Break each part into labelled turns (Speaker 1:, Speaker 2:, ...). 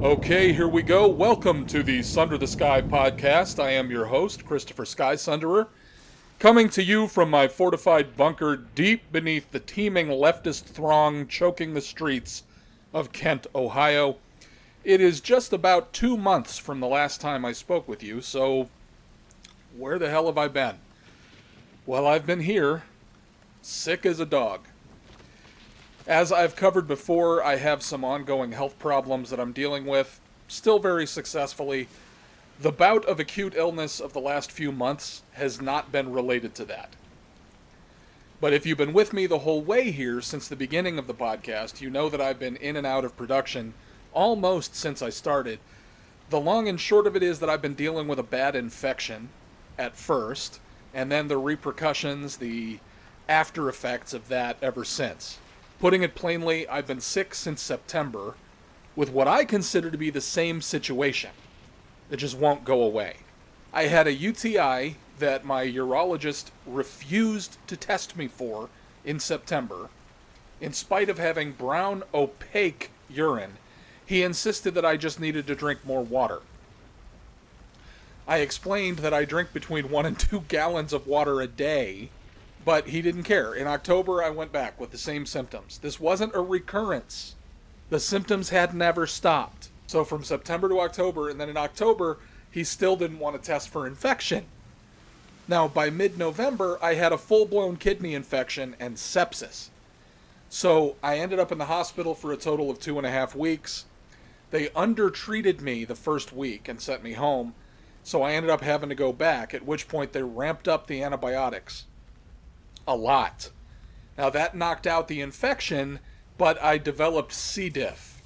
Speaker 1: Okay, here we go. Welcome to the Sunder the Sky podcast. I am your host, Christopher Sky-Sunderer, coming to you from my fortified bunker deep beneath the teeming leftist throng choking the streets of Kent, Ohio. It is just about 2 months from the last time I spoke with you, so where the hell have I been? Well, I've been here, sick as a dog. As I've covered before, I have some ongoing health problems that I'm dealing with, still very successfully. The bout of acute illness of the last few months has not been related to that. But if you've been with me the whole way here since the beginning of the podcast, you know that I've been in and out of production almost since I started. The long and short of it is that I've been dealing with a bad infection at first, and then the repercussions, the after effects of that ever since. Putting it plainly, I've been sick since September with what I consider to be the same situation. It just won't go away. I had a UTI that my urologist refused to test me for in September. In spite of having brown, opaque urine, he insisted that I just needed to drink more water. I explained that I drink between 1 and 2 gallons of water a day, but he didn't care. In October, I went back with the same symptoms. This wasn't a recurrence. The symptoms had never stopped. So from September to October, and then in October, he still didn't want to test for infection. Now, by mid-November, I had a full-blown kidney infection and sepsis. So I ended up in the hospital for a total of 2.5 weeks. They undertreated me the first week and sent me home. So I ended up having to go back, at which point they ramped up the antibiotics. A lot. Now that knocked out the infection, but I developed C. diff.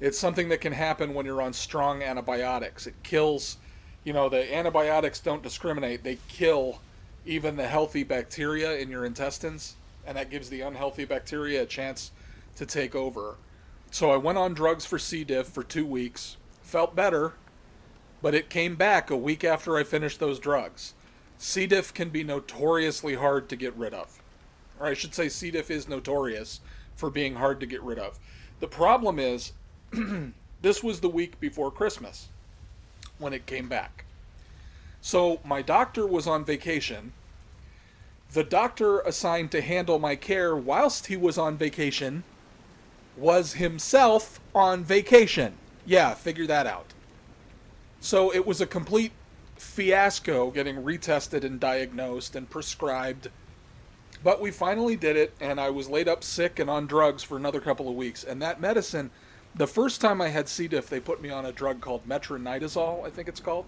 Speaker 1: It's something that can happen when you're on strong antibiotics. It kills, the antibiotics don't discriminate. They kill even the healthy bacteria in your intestines, and that gives the unhealthy bacteria a chance to take over. So I went on drugs for C. diff for 2 weeks, felt better, but it came back a week after I finished those drugs. C. diff can be notoriously hard to get rid of. Or I should say C. diff is notorious for being hard to get rid of. The problem is, this was the week before Christmas when it came back. So my doctor was on vacation. The doctor assigned to handle my care whilst he was on vacation was himself on vacation. Yeah, figure that out. So it was a complete fiasco getting retested and diagnosed and prescribed. But we finally did it, and I was laid up sick and on drugs for another couple of weeks. And that medicine, the first time I had C. diff, they put me on a drug called metronidazole, I think it's called.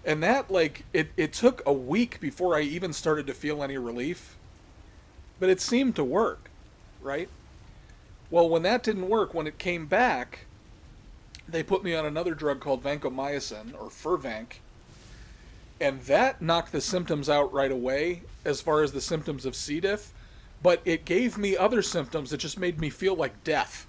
Speaker 1: And that, it took a week before I even started to feel any relief. But it seemed to work, right? Well, when that didn't work, when it came back, they put me on another drug called vancomycin, or Furvank, and that knocked the symptoms out right away as far as the symptoms of C. diff, but it gave me other symptoms that just made me feel like death.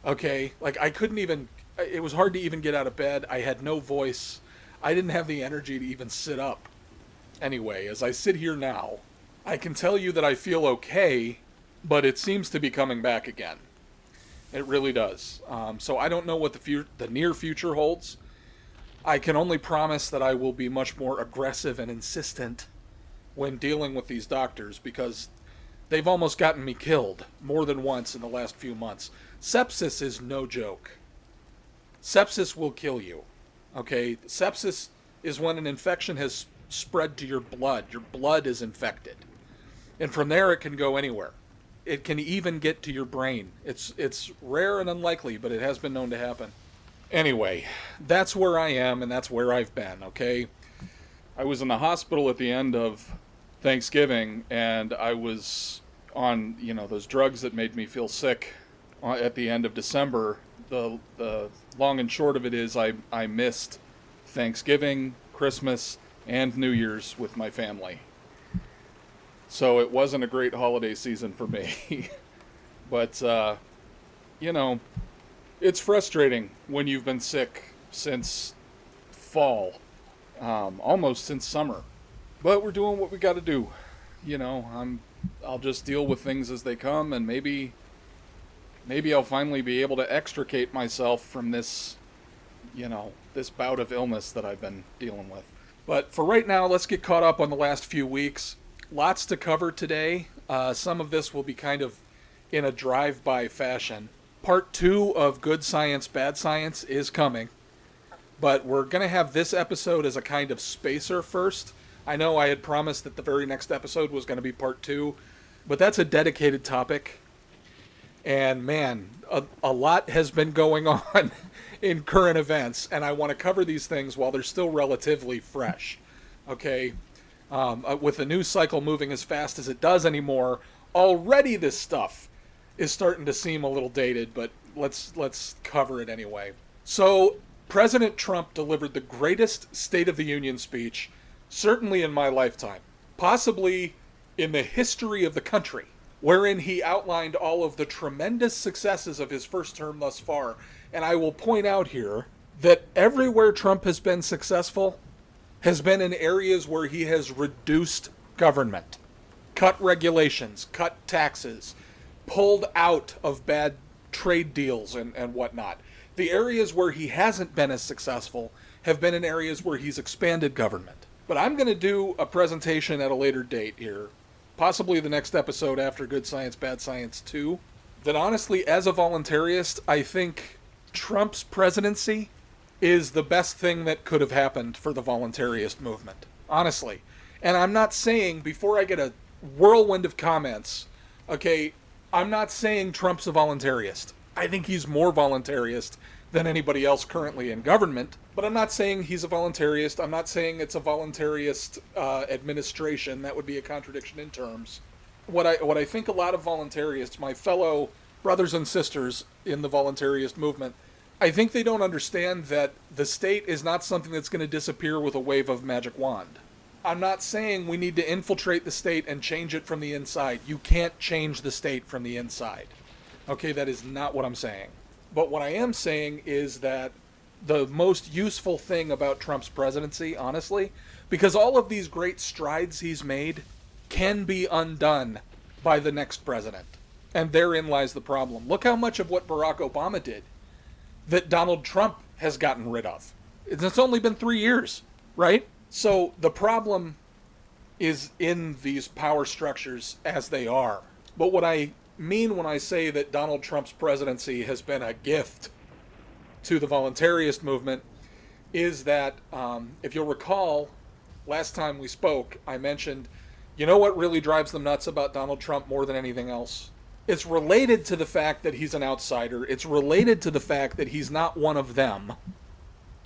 Speaker 1: Okay? I couldn't even, it was hard to even get out of bed. I had no voice. I didn't have the energy to even sit up. Anyway, as I sit here now, I can tell you that I feel okay, but it seems to be coming back again. It really does. So I don't know what the near future holds. I can only promise that I will be much more aggressive and insistent when dealing with these doctors, because they've almost gotten me killed more than once in the last few months. Sepsis is no joke. Sepsis will kill you. Okay? Sepsis is when an infection has spread to your blood. Your blood is infected. And from there it can go anywhere. It can even get to your brain. It's rare and unlikely, but it has been known to happen. Anyway, that's where I am, and that's where I've been, okay? I was in the hospital at the end of Thanksgiving, and I was on, those drugs that made me feel sick at the end of December. The long and short of it is I missed Thanksgiving, Christmas, and New Year's with my family. So it wasn't a great holiday season for me. But, it's frustrating when you've been sick since fall, almost since summer. But we're doing what we got to do. I'll just deal with things as they come, and maybe maybe I'll finally be able to extricate myself from this, this bout of illness that I've been dealing with. But for right now, let's get caught up on the last few weeks. Lots to cover today. Some of this will be kind of in a drive-by fashion. Part 2 of Good Science, Bad Science is coming. But we're going to have this episode as a kind of spacer first. I know I had promised that the very next episode was going to be part 2, but that's a dedicated topic. And man, a lot has been going on in current events, and I want to cover these things while they're still relatively fresh. Okay? With the news cycle moving as fast as it does anymore, already this stuff is starting to seem a little dated, but let's cover it anyway. So, President Trump delivered the greatest State of the Union speech, certainly in my lifetime, possibly in the history of the country, wherein he outlined all of the tremendous successes of his first term thus far. And I will point out here that everywhere Trump has been successful has been in areas where he has reduced government, cut regulations, cut taxes, pulled out of bad trade deals and whatnot. The areas where he hasn't been as successful have been in areas where he's expanded government. But I'm going to do a presentation at a later date here, possibly the next episode after Good Science, Bad Science 2, that honestly, as a voluntarist, I think Trump's presidency is the best thing that could have happened for the voluntarist movement. Honestly. And I'm not saying, before I get a whirlwind of comments, okay, I'm not saying Trump's a voluntarist. I think he's more voluntarist than anybody else currently in government, but I'm not saying he's a voluntarist. I'm not saying it's a voluntarist administration. That would be a contradiction in terms. What I think a lot of voluntarists, my fellow brothers and sisters in the voluntarist movement, I think they don't understand that the state is not something that's going to disappear with a wave of magic wand. I'm not saying we need to infiltrate the state and change it from the inside. You can't change the state from the inside. Okay, that is not what I'm saying. But what I am saying is that the most useful thing about Trump's presidency, honestly, because all of these great strides he's made can be undone by the next president. And therein lies the problem. Look how much of what Barack Obama did that Donald Trump has gotten rid of. It's only been 3 years, right? So the problem is in these power structures as they are. But what I mean when I say that Donald Trump's presidency has been a gift to the voluntarist movement is that, if you'll recall, last time we spoke, I mentioned, you know what really drives them nuts about Donald Trump more than anything else? It's related to the fact that he's an outsider. It's related to the fact that he's not one of them.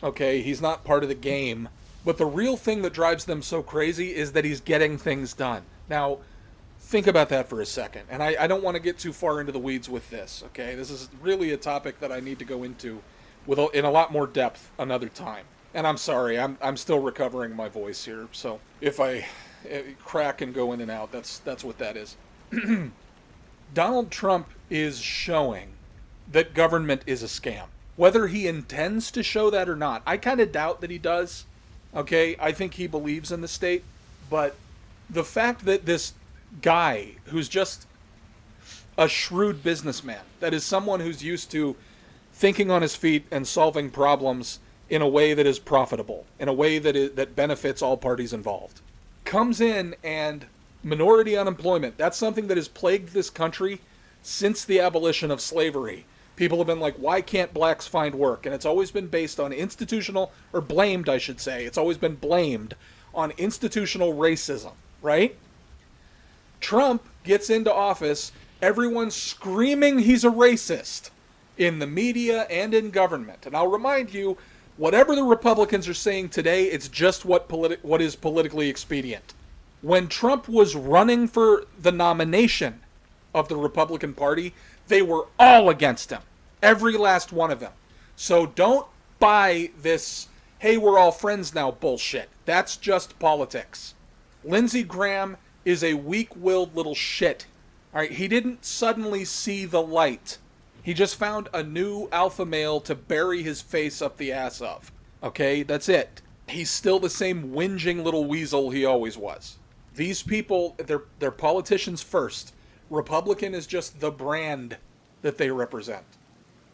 Speaker 1: Okay, he's not part of the game. But the real thing that drives them so crazy is that he's getting things done. Now, think about that for a second. And I don't want to get too far into the weeds with this, okay? This is really a topic that I need to go into in a lot more depth another time. And I'm sorry, I'm still recovering my voice here. So if I crack and go in and out, that's what that is. Donald Trump is showing that government is a scam. Whether he intends to show that or not, I kind of doubt that he does. Okay, I think he believes in the state. But the fact that this guy who's just a shrewd businessman, that is someone who's used to thinking on his feet and solving problems in a way that is profitable, in a way that benefits all parties involved, comes in and minority unemployment, that's something that has plagued this country since the abolition of slavery. People have been like, why can't blacks find work? And it's always been based on blamed, I should say. It's always been blamed on institutional racism, right? Trump gets into office, everyone's screaming he's a racist in the media and in government. And I'll remind you, whatever the Republicans are saying today, it's just what is politically expedient. When Trump was running for the nomination of the Republican Party, they were all against him. Every last one of them. So don't buy this, hey, we're all friends now bullshit. That's just politics. Lindsey Graham is a weak-willed little shit. All right, he didn't suddenly see the light. He just found a new alpha male to bury his face up the ass of. Okay, that's it. He's still the same whinging little weasel he always was. These people, they're politicians first. Republican is just the brand. that they represent.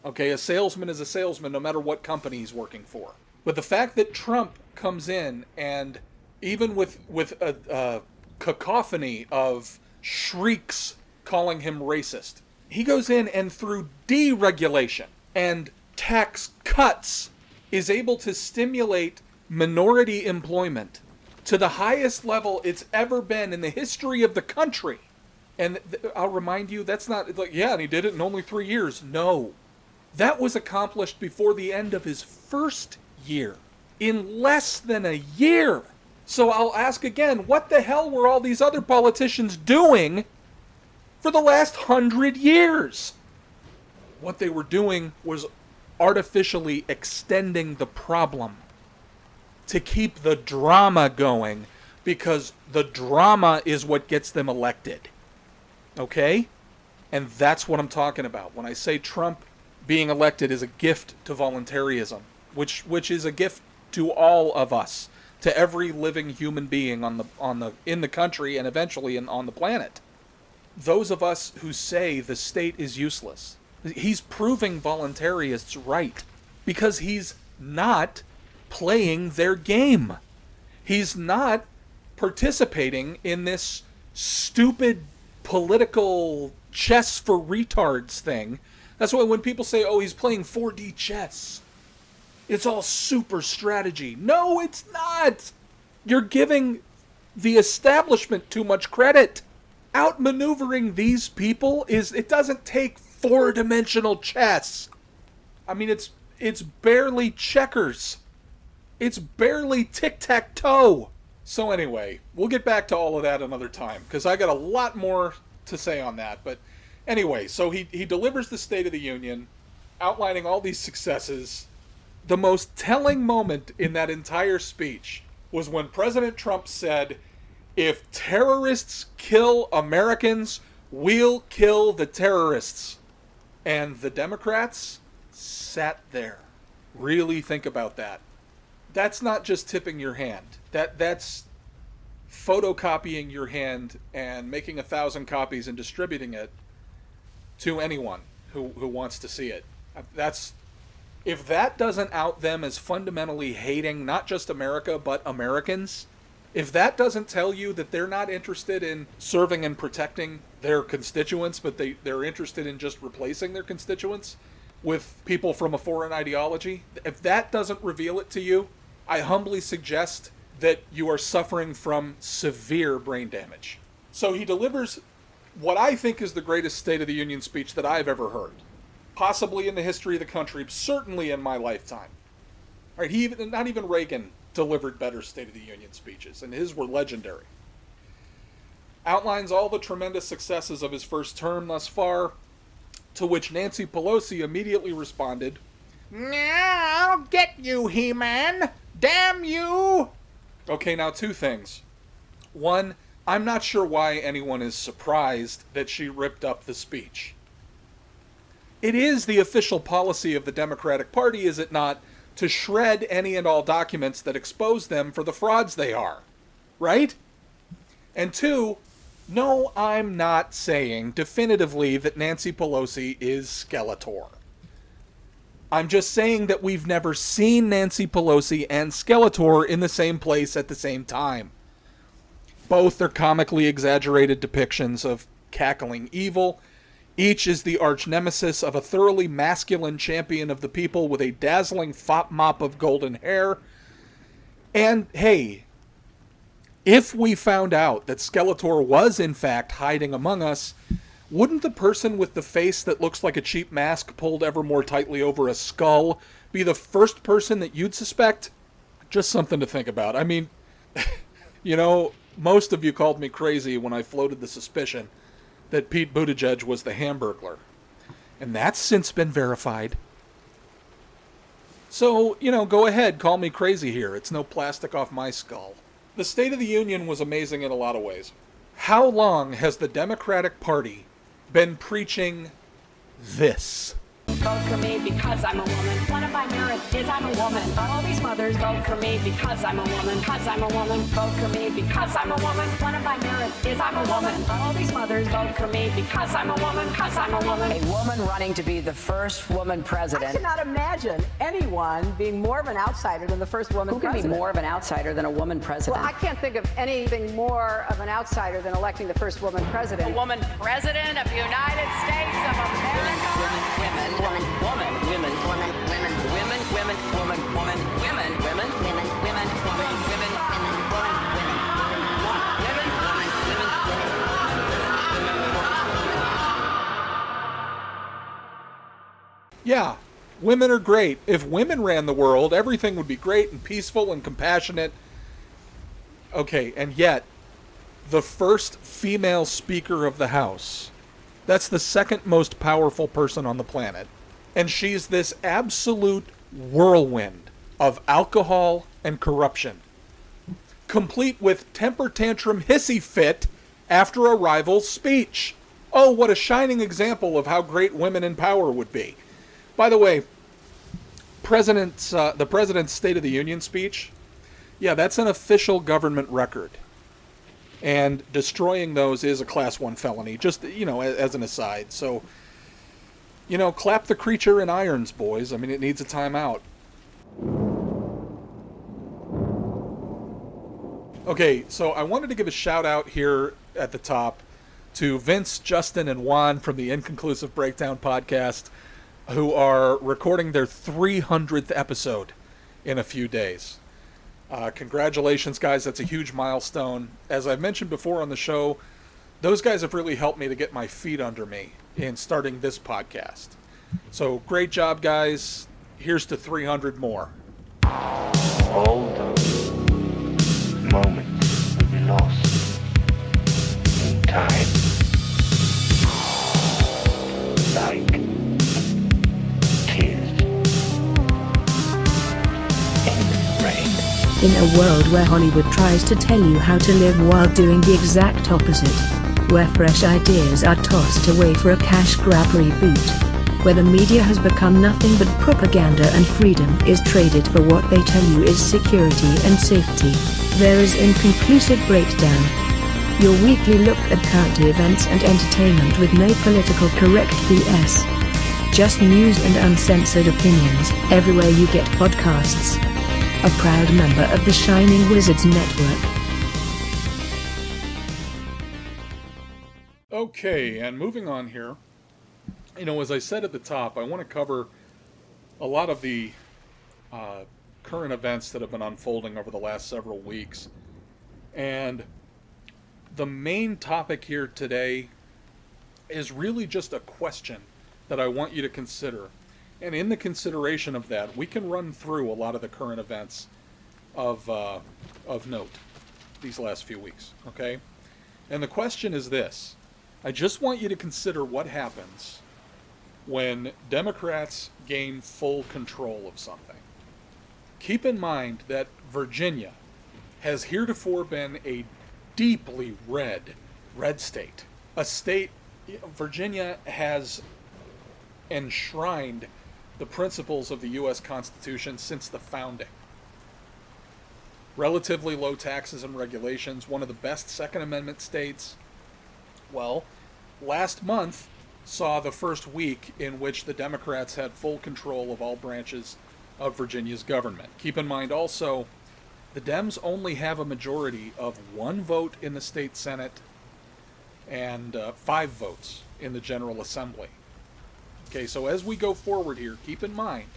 Speaker 1: Okay, a salesman is a salesman no matter what company he's working for. But the fact that Trump comes in and even with a cacophony of shrieks calling him racist, he goes in and through deregulation and tax cuts is able to stimulate minority employment to the highest level it's ever been in the history of the country. And I'll remind you, that's not like, yeah, and he did it in only 3 years. No. That was accomplished before the end of his first year. In less than a year. So I'll ask again, what the hell were all these other politicians doing for the last 100 years? What they were doing was artificially extending the problem to keep the drama going, because the drama is what gets them elected. Okay? And that's what I'm talking about when I say Trump being elected is a gift to voluntarism, which is a gift to all of us, to every living human being in the country and eventually on the planet. Those of us who say the state is useless, he's proving voluntarists right, because he's not playing their game. He's not participating in this stupid political chess for retards thing. That's why when people say, oh, he's playing 4D chess, it's all super strategy. No, it's not. You're giving the establishment too much credit. Outmaneuvering these people it doesn't take 4-dimensional chess. I mean, it's barely checkers. It's barely tic-tac-toe. So anyway, we'll get back to all of that another time, because I got a lot more to say on that. But anyway, so he delivers the State of the Union, outlining all these successes. The most telling moment in that entire speech was when President Trump said, if terrorists kill Americans, we'll kill the terrorists. And the Democrats sat there. Really think about that. That's not just tipping your hand. That's photocopying your hand and making 1,000 copies and distributing it to anyone who wants to see it. If that doesn't out them as fundamentally hating not just America, but Americans, if that doesn't tell you that they're not interested in serving and protecting their constituents, but they're interested in just replacing their constituents with people from a foreign ideology, if that doesn't reveal it to you, I humbly suggest that you are suffering from severe brain damage. So he delivers what I think is the greatest State of the Union speech that I've ever heard. Possibly in the history of the country, certainly in my lifetime. All right, not even Reagan delivered better State of the Union speeches, and his were legendary. Outlines all the tremendous successes of his first term thus far, to which Nancy Pelosi immediately responded, "Yeah, I'll get you, He-Man! Damn you!" Okay, now 2 things. One, I'm not sure why anyone is surprised that she ripped up the speech. It is the official policy of the Democratic Party, is it not, to shred any and all documents that expose them for the frauds they are. Right? And 2, no, I'm not saying definitively that Nancy Pelosi is Skeletor. I'm just saying that we've never seen Nancy Pelosi and Skeletor in the same place at the same time. Both are comically exaggerated depictions of cackling evil. Each is the arch nemesis of a thoroughly masculine champion of the people with a dazzling fop mop of golden hair. And hey, if we found out that Skeletor was in fact hiding among us, wouldn't the person with the face that looks like a cheap mask pulled ever more tightly over a skull be the first person that you'd suspect? Just something to think about. I mean, you know, most of you called me crazy when I floated the suspicion that Pete Buttigieg was the Hamburglar. And that's since been verified. So, you know, go ahead, call me crazy here. It's no plastic off my skull. The State of the Union was amazing in a lot of ways. How long has the Democratic Party been preaching this?
Speaker 2: vote for me because I'm a woman. One of my merits is I'm a woman. All these mothers vote for me because I'm a woman. Because I'm a woman. Vote for me because I'm a woman. One of my merits is I'm a woman. All these mothers vote for me because I'm a woman. Because I'm a woman.
Speaker 3: A woman running to be the first woman president.
Speaker 4: I cannot imagine anyone being more of an outsider than the first woman
Speaker 3: Who can
Speaker 4: president.
Speaker 3: be more of an outsider than a woman president?
Speaker 4: Well, I can't think of anything more of an outsider than electing the first woman president.
Speaker 2: A woman president of the United States of America.
Speaker 3: Women, women, woman, woman, women, woman, women, women, women, woman, woman, women, women, women, women, woman, women, women, woman, women, women, women.
Speaker 1: Yeah, women are great. If women ran the world, everything would be great and peaceful and compassionate. Okay, and yet, the first female Speaker of the House, that's the second most powerful person on the planet, and she's this absolute whirlwind of alcohol and corruption, complete with temper-tantrum hissy fit after a rival's speech. Oh, what a shining example of how great women in power would be. By the way, the President's State of the Union speech, yeah, that's an official government record. And destroying those is a Class 1 felony, just, as an aside. So, clap the creature in irons, boys. I mean, it needs a timeout. Okay, so I wanted to give a shout out here at the top to Vince, Justin, and Juan from the Inconclusive Breakdown podcast, who are recording their 300th episode in a few days. Congratulations, guys. That's a huge milestone. As I've mentioned before on the show, those guys have really helped me to get my feet under me in starting this podcast. So great job, guys. Here's to 300 more.
Speaker 5: All those moments will be lost in time. Like tears in rain.
Speaker 6: In a world where Hollywood tries to tell you how to live while doing the exact opposite, where fresh ideas are tossed away for a cash grab reboot, where the media has become nothing but propaganda and freedom is traded for what they tell you is security and safety, there is Inconclusive Breakdown. Your weekly look at current events and entertainment with no political correct BS. Just news and uncensored opinions, everywhere you get podcasts. A proud member of the Shining Wizards Network.
Speaker 1: Okay, and moving on here. As I said at the top, I want to cover a lot of the current events that have been unfolding over the last several weeks. And the main topic here today is really just a question that I want you to consider. And in the consideration of that, we can run through a lot of the current events of note these last few weeks, okay? And the question is this. I just want you to consider what happens when Democrats gain full control of something. Keep in mind that Virginia has heretofore been a deeply red state. A state, Virginia has enshrined the principles of the U.S. Constitution since the founding. Relatively low taxes and regulations, one of the best Second Amendment states. Well, last month saw the first week in which the Democrats had full control of all branches of Virginia's government. Keep in mind also, the Dems only have a majority of 1 vote in the state Senate and 5 votes in the General Assembly. Okay, so as we go forward here, keep in mind,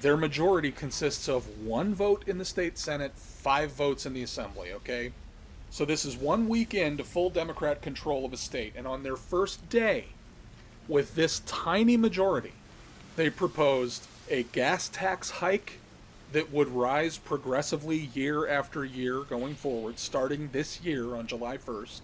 Speaker 1: their majority consists of 1 vote in the state Senate, 5 votes in the Assembly, okay? So this is 1 week into full Democrat control of a state, and on their first day, with this tiny majority, they proposed a gas tax hike that would rise progressively year after year going forward, starting this year on July 1st,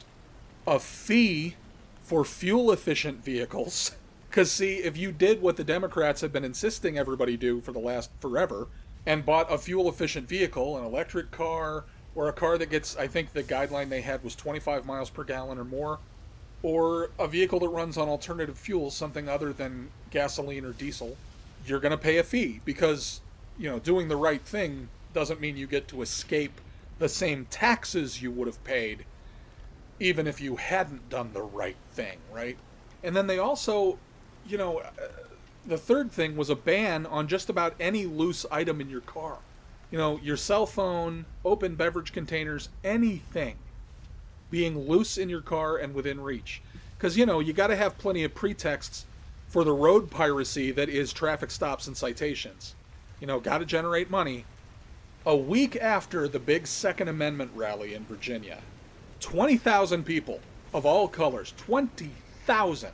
Speaker 1: a fee for fuel-efficient vehicles. Because, see, if you did what the Democrats have been insisting everybody do for the last forever, and bought a fuel-efficient vehicle, an electric car, or a car that gets, I think the guideline they had was 25 miles per gallon or more, or a vehicle that runs on alternative fuels, something other than gasoline or diesel, you're going to pay a fee because, doing the right thing doesn't mean you get to escape the same taxes you would have paid even if you hadn't done the right thing, right? And then they also, the third thing was a ban on just about any loose item in your car. Your cell phone, open beverage containers, anything being loose in your car and within reach. Because, you got to have plenty of pretexts for the road piracy that is traffic stops and citations. Got to generate money. A week after the big Second Amendment rally in Virginia, 20,000 people of all colors, 20,000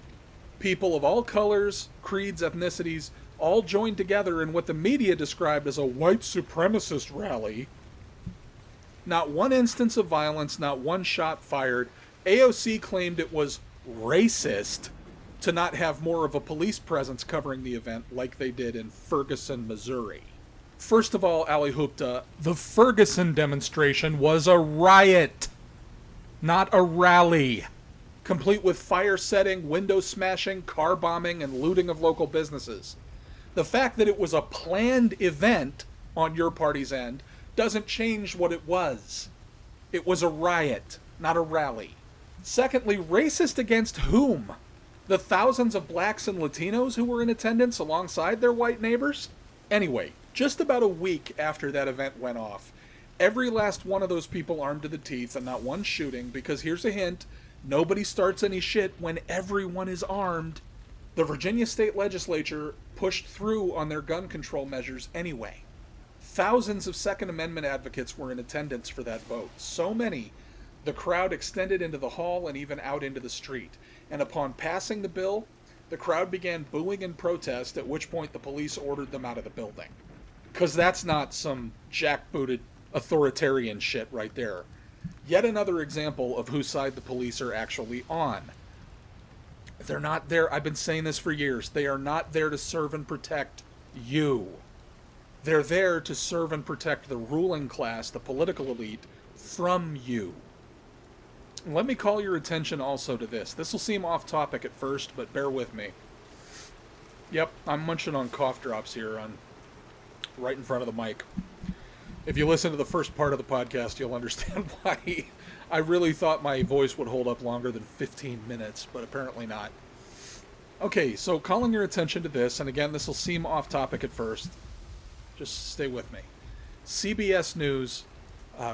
Speaker 1: people of all colors, creeds, ethnicities, all joined together in what the media described as a white supremacist rally. Not one instance of violence, not one shot fired. AOC claimed it was racist to not have more of a police presence covering the event like they did in Ferguson, Missouri. First of all, Ali Hoopta, the Ferguson demonstration was a riot, not a rally, complete with fire setting, window smashing, car bombing, and looting of local businesses. The fact that it was a planned event on your party's end doesn't change what it was. It was a riot, not a rally. Secondly, racist against whom? The thousands of blacks and Latinos who were in attendance alongside their white neighbors? Anyway, just about a week after that event went off, every last one of those people armed to the teeth and not one shooting, because here's a hint, nobody starts any shit when everyone is armed. The Virginia state legislature pushed through on their gun control measures anyway. Thousands of Second Amendment advocates were in attendance for that vote. So many, the crowd extended into the hall and even out into the street. And upon passing the bill, the crowd began booing in protest, at which point the police ordered them out of the building. Because that's not some jackbooted authoritarian shit right there. Yet another example of whose side the police are actually on. They're not there, I've been saying this for years, they are not there to serve and protect you. They're there to serve and protect the ruling class, the political elite, from you. Let me call your attention also to this. This will seem off topic at first, but bear with me. Yep, I'm munching on cough drops here right in front of the mic. If you listen to the first part of the podcast, you'll understand why I really thought my voice would hold up longer than 15 minutes, but apparently not. Okay, so calling your attention to this, and again, this will seem off topic at first. Just stay with me. CBS News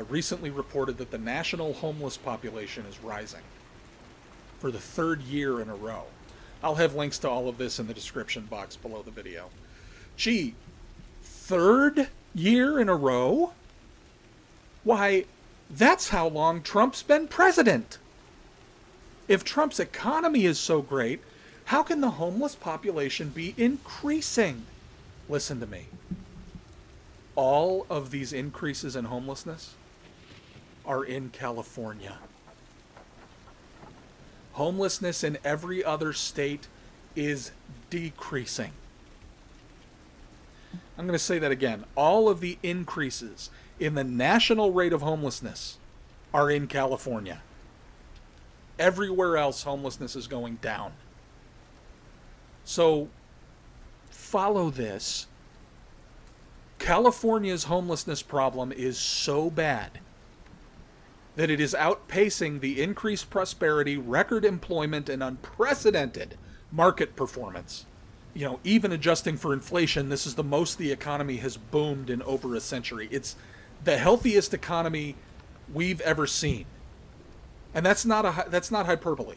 Speaker 1: recently reported that the national homeless population is rising for the third year in a row. I'll have links to all of this in the description box below the video. Gee, third year in a row? Why, that's how long Trump's been president. If Trump's economy is so great, how can the homeless population be increasing? Listen to me. All of these increases in homelessness are in California. Homelessness in every other state is decreasing. I'm going to say that again. All of the increases in the national rate of homelessness are in California. Everywhere else, homelessness is going down. So, follow this. California's homelessness problem is so bad that it is outpacing the increased prosperity, record employment, and unprecedented market performance. Even adjusting for inflation, this is the most the economy has boomed in over a century. It's the healthiest economy we've ever seen. And that's not hyperbole.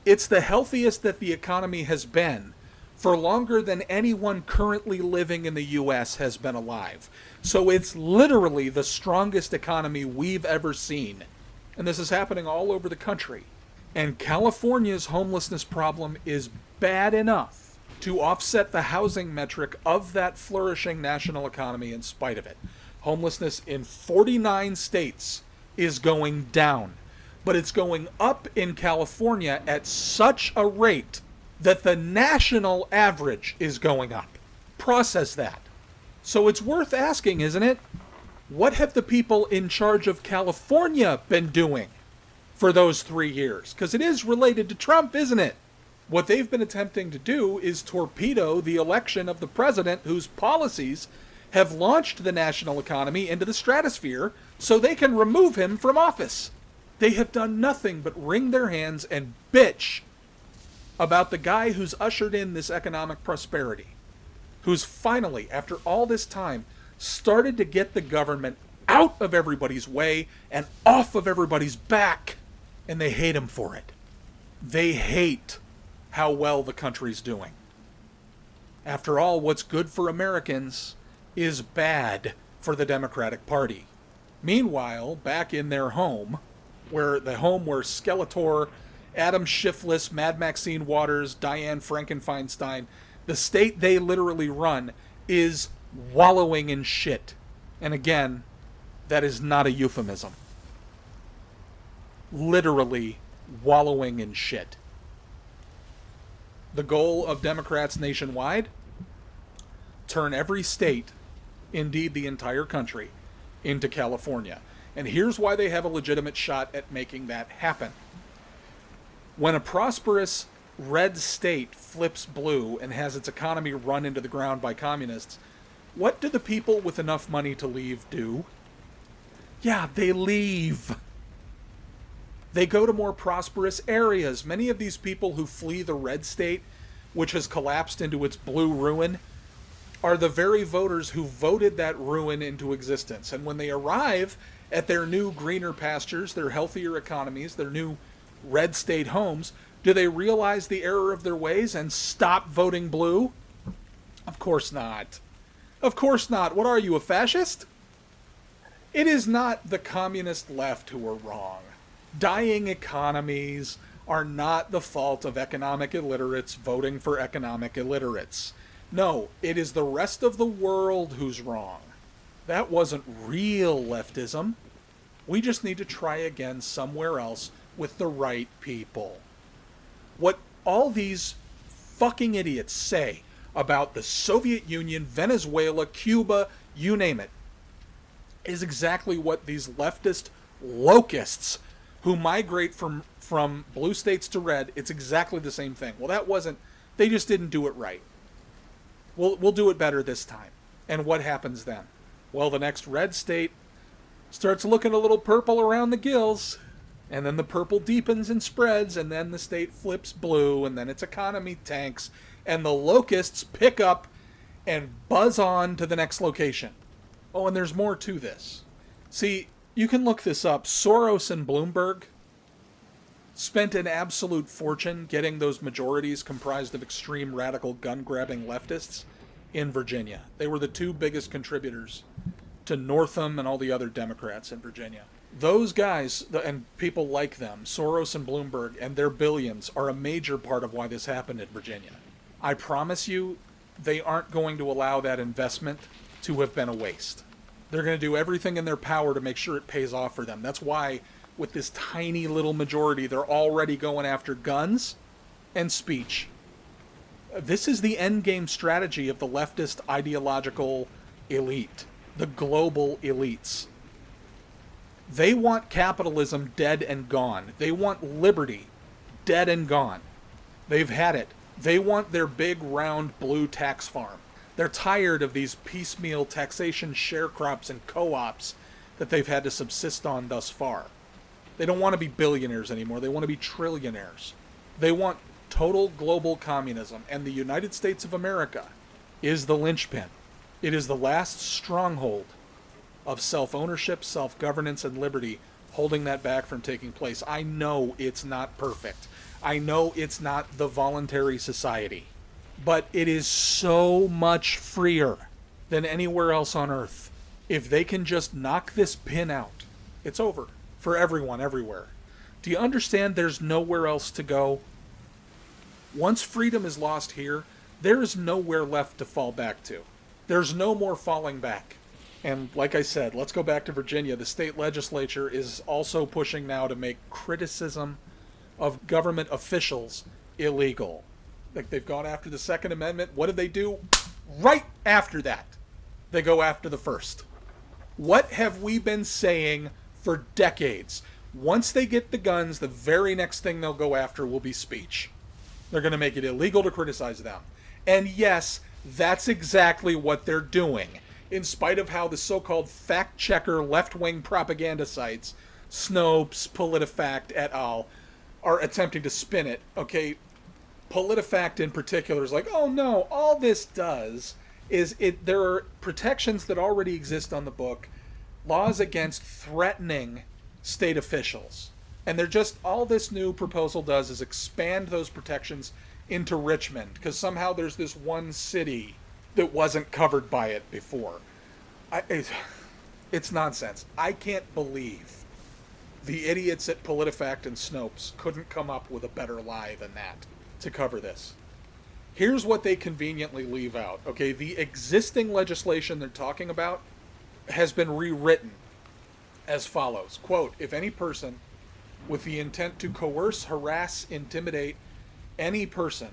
Speaker 1: It's the healthiest that the economy has been for longer than anyone currently living in the U.S. has been alive. So it's literally the strongest economy we've ever seen. And this is happening all over the country. And California's homelessness problem is bad enough to offset the housing metric of that flourishing national economy in spite of it. Homelessness in 49 states is going down. But it's going up in California at such a rate that the national average is going up. Process that. So it's worth asking, isn't it? What have the people in charge of California been doing for those 3 years. Because it is related to Trump, isn't it? What they've been attempting to do is torpedo the election of the president whose policies have launched the national economy into the stratosphere so they can remove him from office. They have done nothing but wring their hands and bitch about the guy who's ushered in this economic prosperity, who's finally, after all this time, started to get the government out of everybody's way and off of everybody's back, and they hate him for it. They hate how well the country's doing. After all, what's good for Americans is bad for the Democratic Party. Meanwhile, back in their home, where Skeletor, Adam Schiffless, Mad Maxine Waters, Diane Frankenfeinstein, the state they literally run, is wallowing in shit. And again, that is not a euphemism. Literally wallowing in shit. The goal of Democrats nationwide? Turn every state, indeed the entire country, into California. And here's why they have a legitimate shot at making that happen. When a prosperous red state flips blue and has its economy run into the ground by communists, what do the people with enough money to leave do? Yeah, they leave. They go to more prosperous areas. Many of these people who flee the red state, which has collapsed into its blue ruin, are the very voters who voted that ruin into existence. And when they arrive at their new greener pastures, their healthier economies, their new red state homes, do they realize the error of their ways and stop voting blue? Of course not. Of course not. What are you, a fascist? It is not the communist left who are wrong. Dying economies are not the fault of economic illiterates voting for economic illiterates. No, it is the rest of the world who's wrong. That wasn't real leftism. We just need to try again somewhere else with the right people. What all these fucking idiots say about the Soviet Union, Venezuela, Cuba, you name it, is exactly what these leftist locusts who migrate from blue states to red, it's exactly the same thing. Well, they just didn't do it right. We'll do it better this time. And what happens then? Well, the next red state starts looking a little purple around the gills, and then the purple deepens and spreads, and then the state flips blue, and then its economy tanks, and the locusts pick up and buzz on to the next location. Oh, and there's more to this. See, you can look this up. Soros and Bloomberg spent an absolute fortune getting those majorities comprised of extreme radical gun-grabbing leftists in Virginia. They were the two biggest contributors to Northam and all the other Democrats in Virginia. Those guys, and people like them, Soros and Bloomberg, and their billions, are a major part of why this happened in Virginia. I promise you, they aren't going to allow that investment to have been a waste. They're going to do everything in their power to make sure it pays off for them. That's why, with this tiny little majority, they're already going after guns and speech. This is the endgame strategy of the leftist ideological elite, the global elites. They want capitalism dead and gone. They want liberty dead and gone. They've had it. They want their big, round, blue tax farm. They're tired of these piecemeal taxation sharecrops and co-ops that they've had to subsist on thus far. They don't want to be billionaires anymore. They want to be trillionaires. They want total global communism, and the United States of America is the linchpin. It is the last stronghold of self-ownership, self-governance, and liberty, holding that back from taking place. I know it's not perfect. I know it's not the voluntary society. But it is so much freer than anywhere else on Earth. If they can just knock this pin out, it's over for everyone, everywhere. Do you understand there's nowhere else to go? Once freedom is lost here, there is nowhere left to fall back to. There's no more falling back. And like I said, let's go back to Virginia. The state legislature is also pushing now to make criticism of government officials illegal. Like, they've gone after the Second Amendment. What did they do? Right after that, they go after the First. What have we been saying for decades? Once they get the guns, the very next thing they'll go after will be speech. They're going to make it illegal to criticize them. And yes, that's exactly what they're doing. In spite of how the so-called fact-checker left-wing propaganda sites, Snopes, PolitiFact, et al., are attempting to spin it. Okay, PolitiFact in particular is like, oh no, all this does is there are protections that already exist on the book, laws against threatening state officials. And they're just, all this new proposal does is expand those protections into Richmond, because somehow there's this one city that wasn't covered by it before. It's nonsense. I can't believe the idiots at PolitiFact and Snopes couldn't come up with a better lie than that to cover this. Here's what they conveniently leave out. Okay, the existing legislation they're talking about has been rewritten as follows. Quote, if any person with the intent to coerce, harass, intimidate any person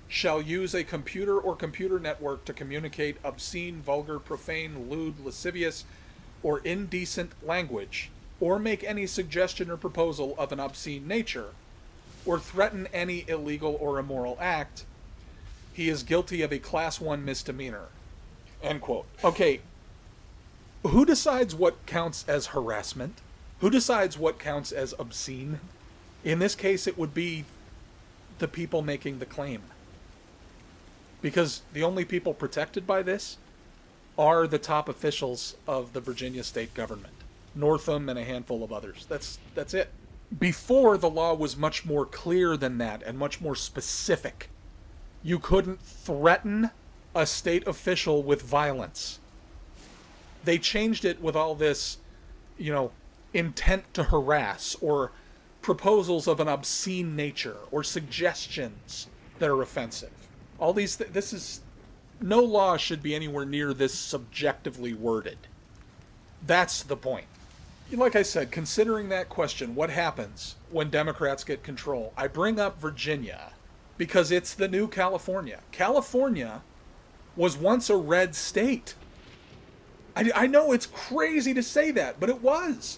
Speaker 1: shall use a computer or computer network to communicate obscene, vulgar, profane, lewd, lascivious, or indecent language, or make any suggestion or proposal of an obscene nature, or threaten any illegal or immoral act, he is guilty of a Class 1 misdemeanor. End quote. Okay, who decides what counts as harassment? Who decides what counts as obscene? In this case, it would be the people making the claim. Because the only people protected by this are the top officials of the Virginia state government. Northam and a handful of others. That's it. Before, the law was much more clear than that and much more specific. You couldn't threaten a state official with violence. They changed it with all this, intent to harass or proposals of an obscene nature or suggestions that are offensive. All these, no law should be anywhere near this subjectively worded. That's the point. Like I said, considering that question, what happens when Democrats get control? I bring up Virginia because it's the new California. California was once a red state. I know it's crazy to say that, but it was.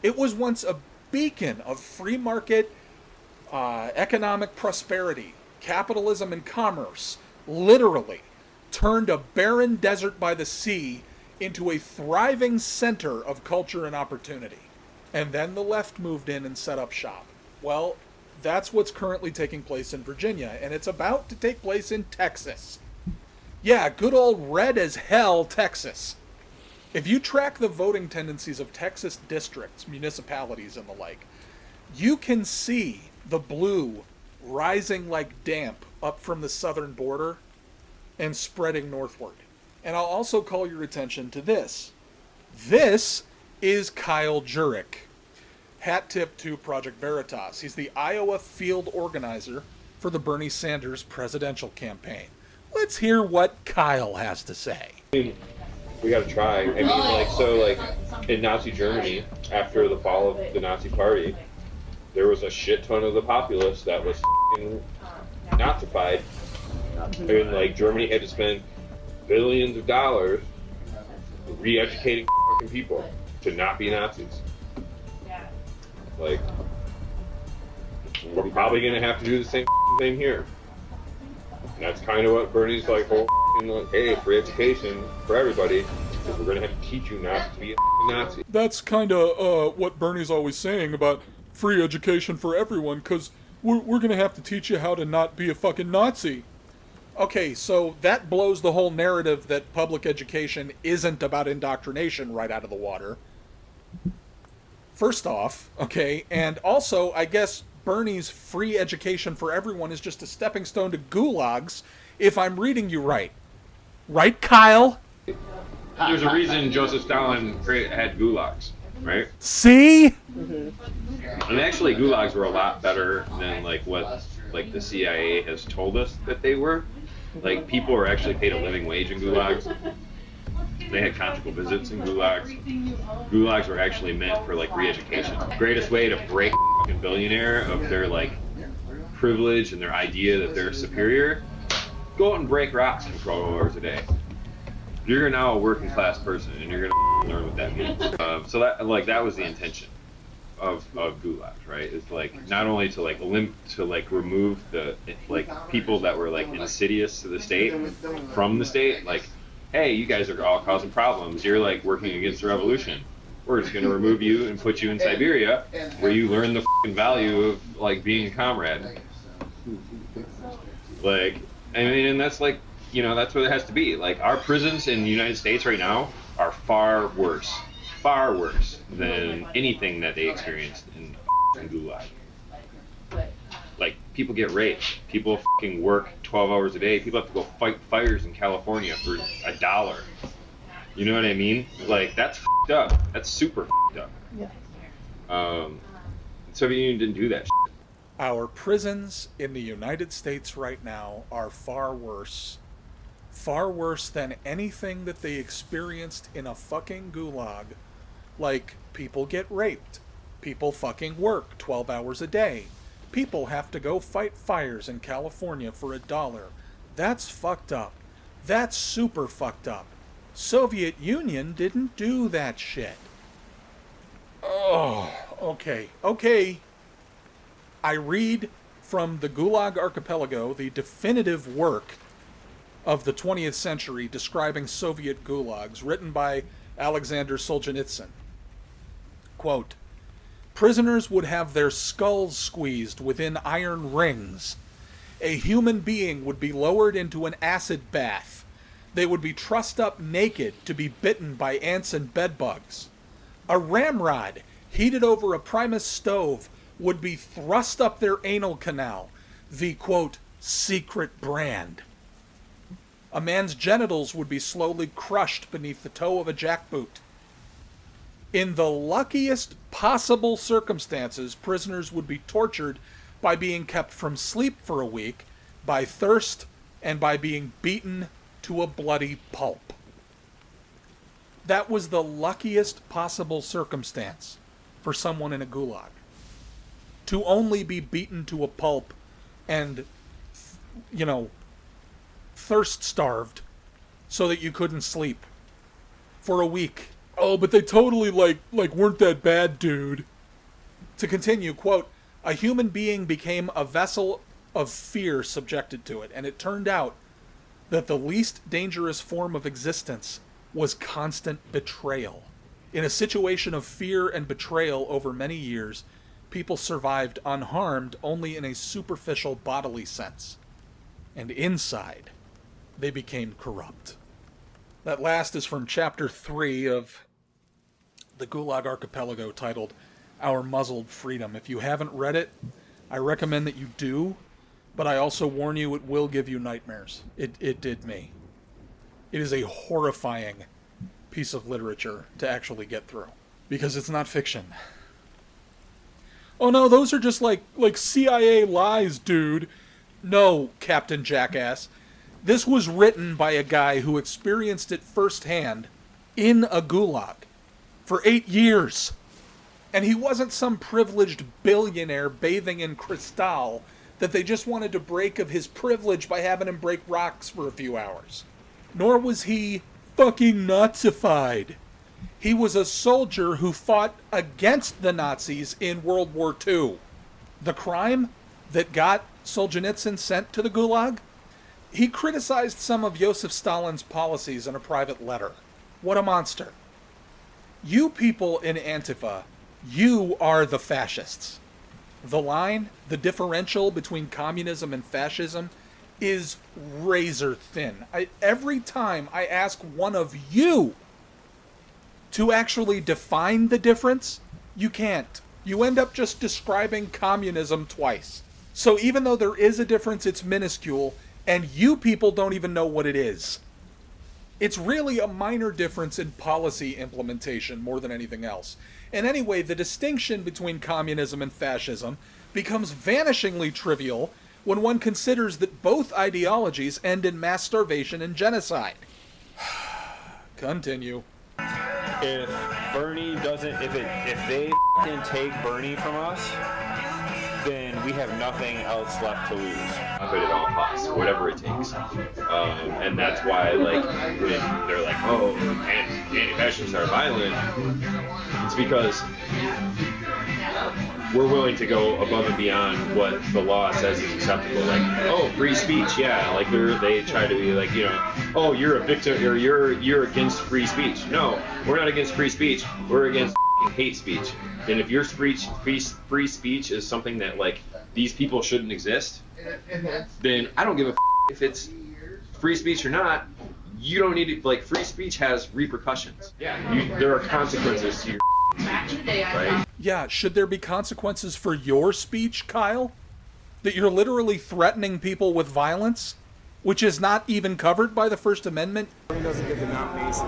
Speaker 1: It was once a beacon of free market economic prosperity, capitalism and commerce, literally turned a barren desert by the sea into a thriving center of culture and opportunity. And then the left moved in and set up shop. Well, that's what's currently taking place in Virginia, and it's about to take place in Texas. Yeah, good old red as hell Texas. If you track the voting tendencies of Texas districts, municipalities, and the like, you can see the blue rising like damp up from the southern border and spreading northward. And I'll also call your attention to this. This is Kyle Jurek. Hat tip to Project Veritas. He's the Iowa field organizer for the Bernie Sanders presidential campaign. Let's hear what Kyle has to say.
Speaker 7: We gotta try. I mean, in Nazi Germany, after the fall of the Nazi Party, there was a shit ton of the populace that was Nazified. And Germany had to spend billions of dollars re-educating people to not be Nazis. We're probably gonna have to do the same thing here. And that's kind of what Bernie's hey, free education for everybody, because we're gonna have to teach you not to be a Nazi.
Speaker 1: That's kind of what Bernie's always saying about free education for everyone, because we're gonna have to teach you how to not be a fucking Nazi. Okay, so that blows the whole narrative that public education isn't about indoctrination right out of the water. First off, okay, and also, I guess Bernie's free education for everyone is just a stepping stone to gulags, if I'm reading you right. Right, Kyle?
Speaker 7: There's a reason Joseph Stalin had gulags, right?
Speaker 1: See?
Speaker 7: Mm-hmm. And actually, gulags were a lot better than what the CIA has told us that they were. People were actually paid a living wage in gulags. They had conjugal visits in gulags. Gulags were actually meant for re-education. The greatest way to break a fucking billionaire of their privilege and their idea that they're superior, go out and break rocks for 12 hours a day. You're now a working class person, and you're gonna learn what that means. So that was the intention. of gulags, right, is like not only to like remove the like people that were like insidious to the state from the state, like, hey, you guys are all causing problems, you're like working against the revolution. We're just going to remove you and put you in Siberia, where you learn the fucking value of like being a comrade. Like, I mean, and that's like, you know, that's what it has to be. Like, our prisons in the United States right now are far worse than anything that they experienced in Gulag. Like, people get raped. People fucking work 12 hours a day. People have to go fight fires in California for $1. You know what I mean? Like, that's fucked up. That's super fucked up. Yeah. The Soviet Union didn't do that shit.
Speaker 1: Our prisons in the United States right now are far worse than anything that they experienced in a fucking gulag. Like, people get raped. People fucking work 12 hours a day. People have to go fight fires in California for $1. That's fucked up. That's super fucked up. Soviet Union didn't do that shit. Oh, okay. I read from the Gulag Archipelago, the definitive work of the 20th century describing Soviet gulags, written by Alexander Solzhenitsyn. Quote, prisoners would have their skulls squeezed within iron rings. A human being would be lowered into an acid bath. They would be trussed up naked to be bitten by ants and bedbugs. A ramrod heated over a Primus stove would be thrust up their anal canal, the, quote, secret brand. A man's genitals would be slowly crushed beneath the toe of a jackboot. In the luckiest possible circumstances, prisoners would be tortured by being kept from sleep for a week, by thirst, and by being beaten to a bloody pulp. That was the luckiest possible circumstance for someone in a gulag. To only be beaten to a pulp and, you know, thirst starved so that you couldn't sleep for a week. Oh, but they totally like weren't that bad, dude. To continue, quote, a human being became a vessel of fear subjected to it, and it turned out that the least dangerous form of existence was constant betrayal. In a situation of fear and betrayal over many years, people survived unharmed only in a superficial bodily sense. And inside, they became corrupt. That last is from Chapter 3 of the Gulag Archipelago, titled Our Muzzled Freedom. If you haven't read it, I recommend that you do, but I also warn you it will give you nightmares. It did me. It is a horrifying piece of literature to actually get through, because it's not fiction. Oh no, those are just like CIA lies, dude. No, Captain Jackass. This was written by a guy who experienced it firsthand in a gulag for 8 years. And he wasn't some privileged billionaire bathing in crystal that they just wanted to break of his privilege by having him break rocks for a few hours. Nor was he fucking Nazified. He was a soldier who fought against the Nazis in World War II. The crime that got Solzhenitsyn sent to the Gulag? He criticized some of Joseph Stalin's policies in a private letter. What a monster. You people in Antifa, you are the fascists. The line, the differential between communism and fascism, is razor thin. Every time I ask one of you to actually define the difference, you can't. You end up just describing communism twice. So even though there is a difference, it's minuscule, and you people don't even know what it is. It's really a minor difference in policy implementation more than anything else. And anyway, the distinction between communism and fascism becomes vanishingly trivial when one considers that both ideologies end in mass starvation and genocide. Continue.
Speaker 8: If Bernie doesn't, if they f***ing take Bernie from us, then we have nothing else left to lose.
Speaker 7: But at all costs, whatever it takes. And that's why, like, when they're like, oh, anti-fascists are violent, it's because we're willing to go above and beyond what the law says is acceptable. Like, oh, free speech, yeah. Like they try to be like, oh, you're a victim, or you're against free speech. No, we're not against free speech. We're against hate speech. And if your free speech is something that like these people shouldn't exist, then I don't give a if it's free speech or not. You don't need to, like, free speech has repercussions. Yeah. There are consequences to your right?
Speaker 1: Yeah, should there be consequences for your speech, Kyle? That you're literally threatening people with violence, which is not even covered by the First Amendment?
Speaker 9: He doesn't get the nomination,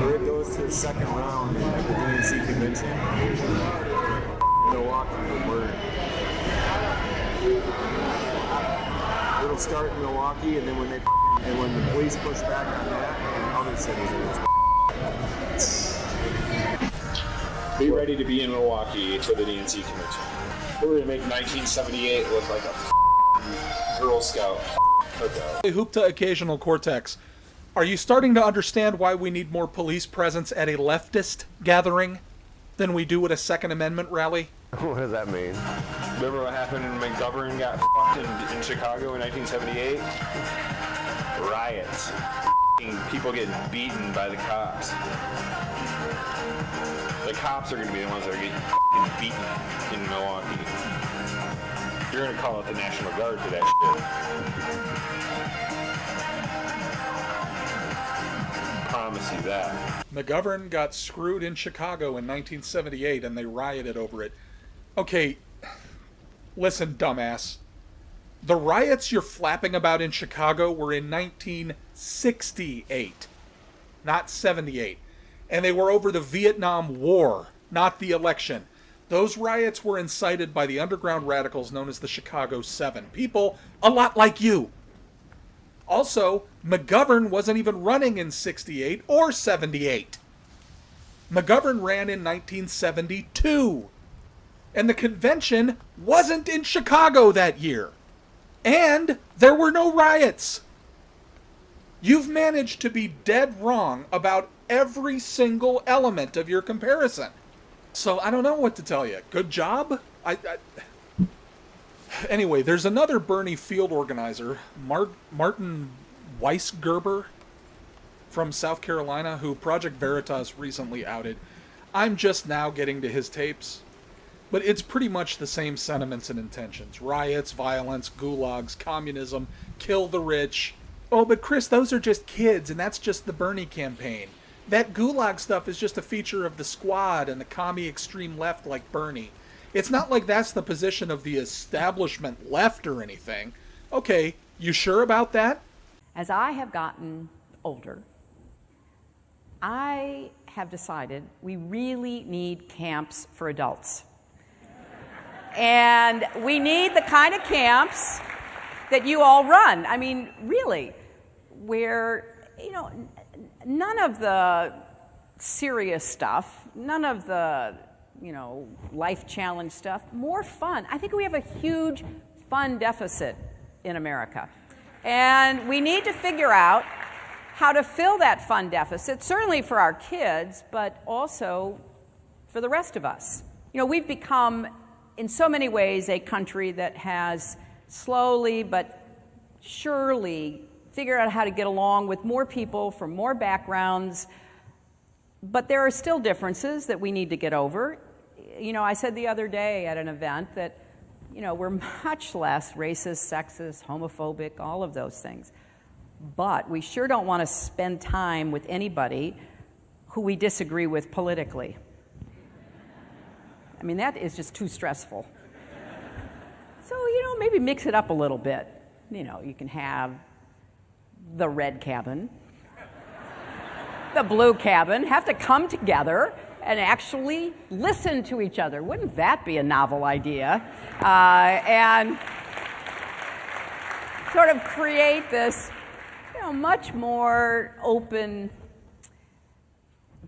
Speaker 9: or it goes to the second round at the DNC convention. Milwaukee, word. It'll start in Milwaukee, and then when the police push back on that, in other cities,
Speaker 8: Be ready to be in Milwaukee for the DNC convention. We're going to make 1978 look like a Girl Scout cookout.
Speaker 1: Hey, Hoopta Occasional Cortex, are you starting to understand why we need more police presence at a leftist gathering than we do at a Second Amendment rally?
Speaker 9: What does that mean?
Speaker 8: Remember what happened when McGovern got fucked in Chicago in 1978? Riots. People getting beaten by the cops. The cops are going to be the ones that are getting beaten in Milwaukee. You're going to call it the National Guard for that shit. Promise you that.
Speaker 1: McGovern got screwed in Chicago in 1978 and they rioted over it. Okay, listen, dumbass. The riots you're flapping about in Chicago were in 1968, not 78. And they were over the Vietnam War, not the election. Those riots were incited by the underground radicals known as the Chicago 7. People a lot like you. Also, McGovern wasn't even running in 68 or 78. McGovern ran in 1972. And the convention wasn't in Chicago that year. And there were no riots. You've managed to be dead wrong about every single element of your comparison. So I don't know what to tell you. Good job? Anyway, there's another Bernie field organizer, Martin Weisgerber from South Carolina, who Project Veritas recently outed. I'm just now getting to his tapes. But it's pretty much the same sentiments and intentions. Riots, violence, gulags, communism, kill the rich. Oh, but Chris, those are just kids, and that's just the Bernie campaign. That gulag stuff is just a feature of the squad and the commie extreme left like Bernie. It's not like that's the position of the establishment left or anything. Okay, you sure about that?
Speaker 10: As I have gotten older, I have decided we really need camps for adults. And we need the kind of camps that you all run. I mean, really, where, none of the serious stuff, none of the, life challenge stuff, more fun. I think we have a huge fun deficit in America. And we need to figure out how to fill that fun deficit, certainly for our kids, but also for the rest of us. We've become, in so many ways, a country that has slowly but surely figured out how to get along with more people from more backgrounds, but there are still differences that we need to get over. I said the other day at an event that, we're much less racist, sexist, homophobic, all of those things. But we sure don't want to spend time with anybody who we disagree with politically. I mean, that is just too stressful. So, maybe mix it up a little bit. You can have the red cabin, the blue cabin, have to come together and actually listen to each other. Wouldn't that be a novel idea? And sort of create this, much more open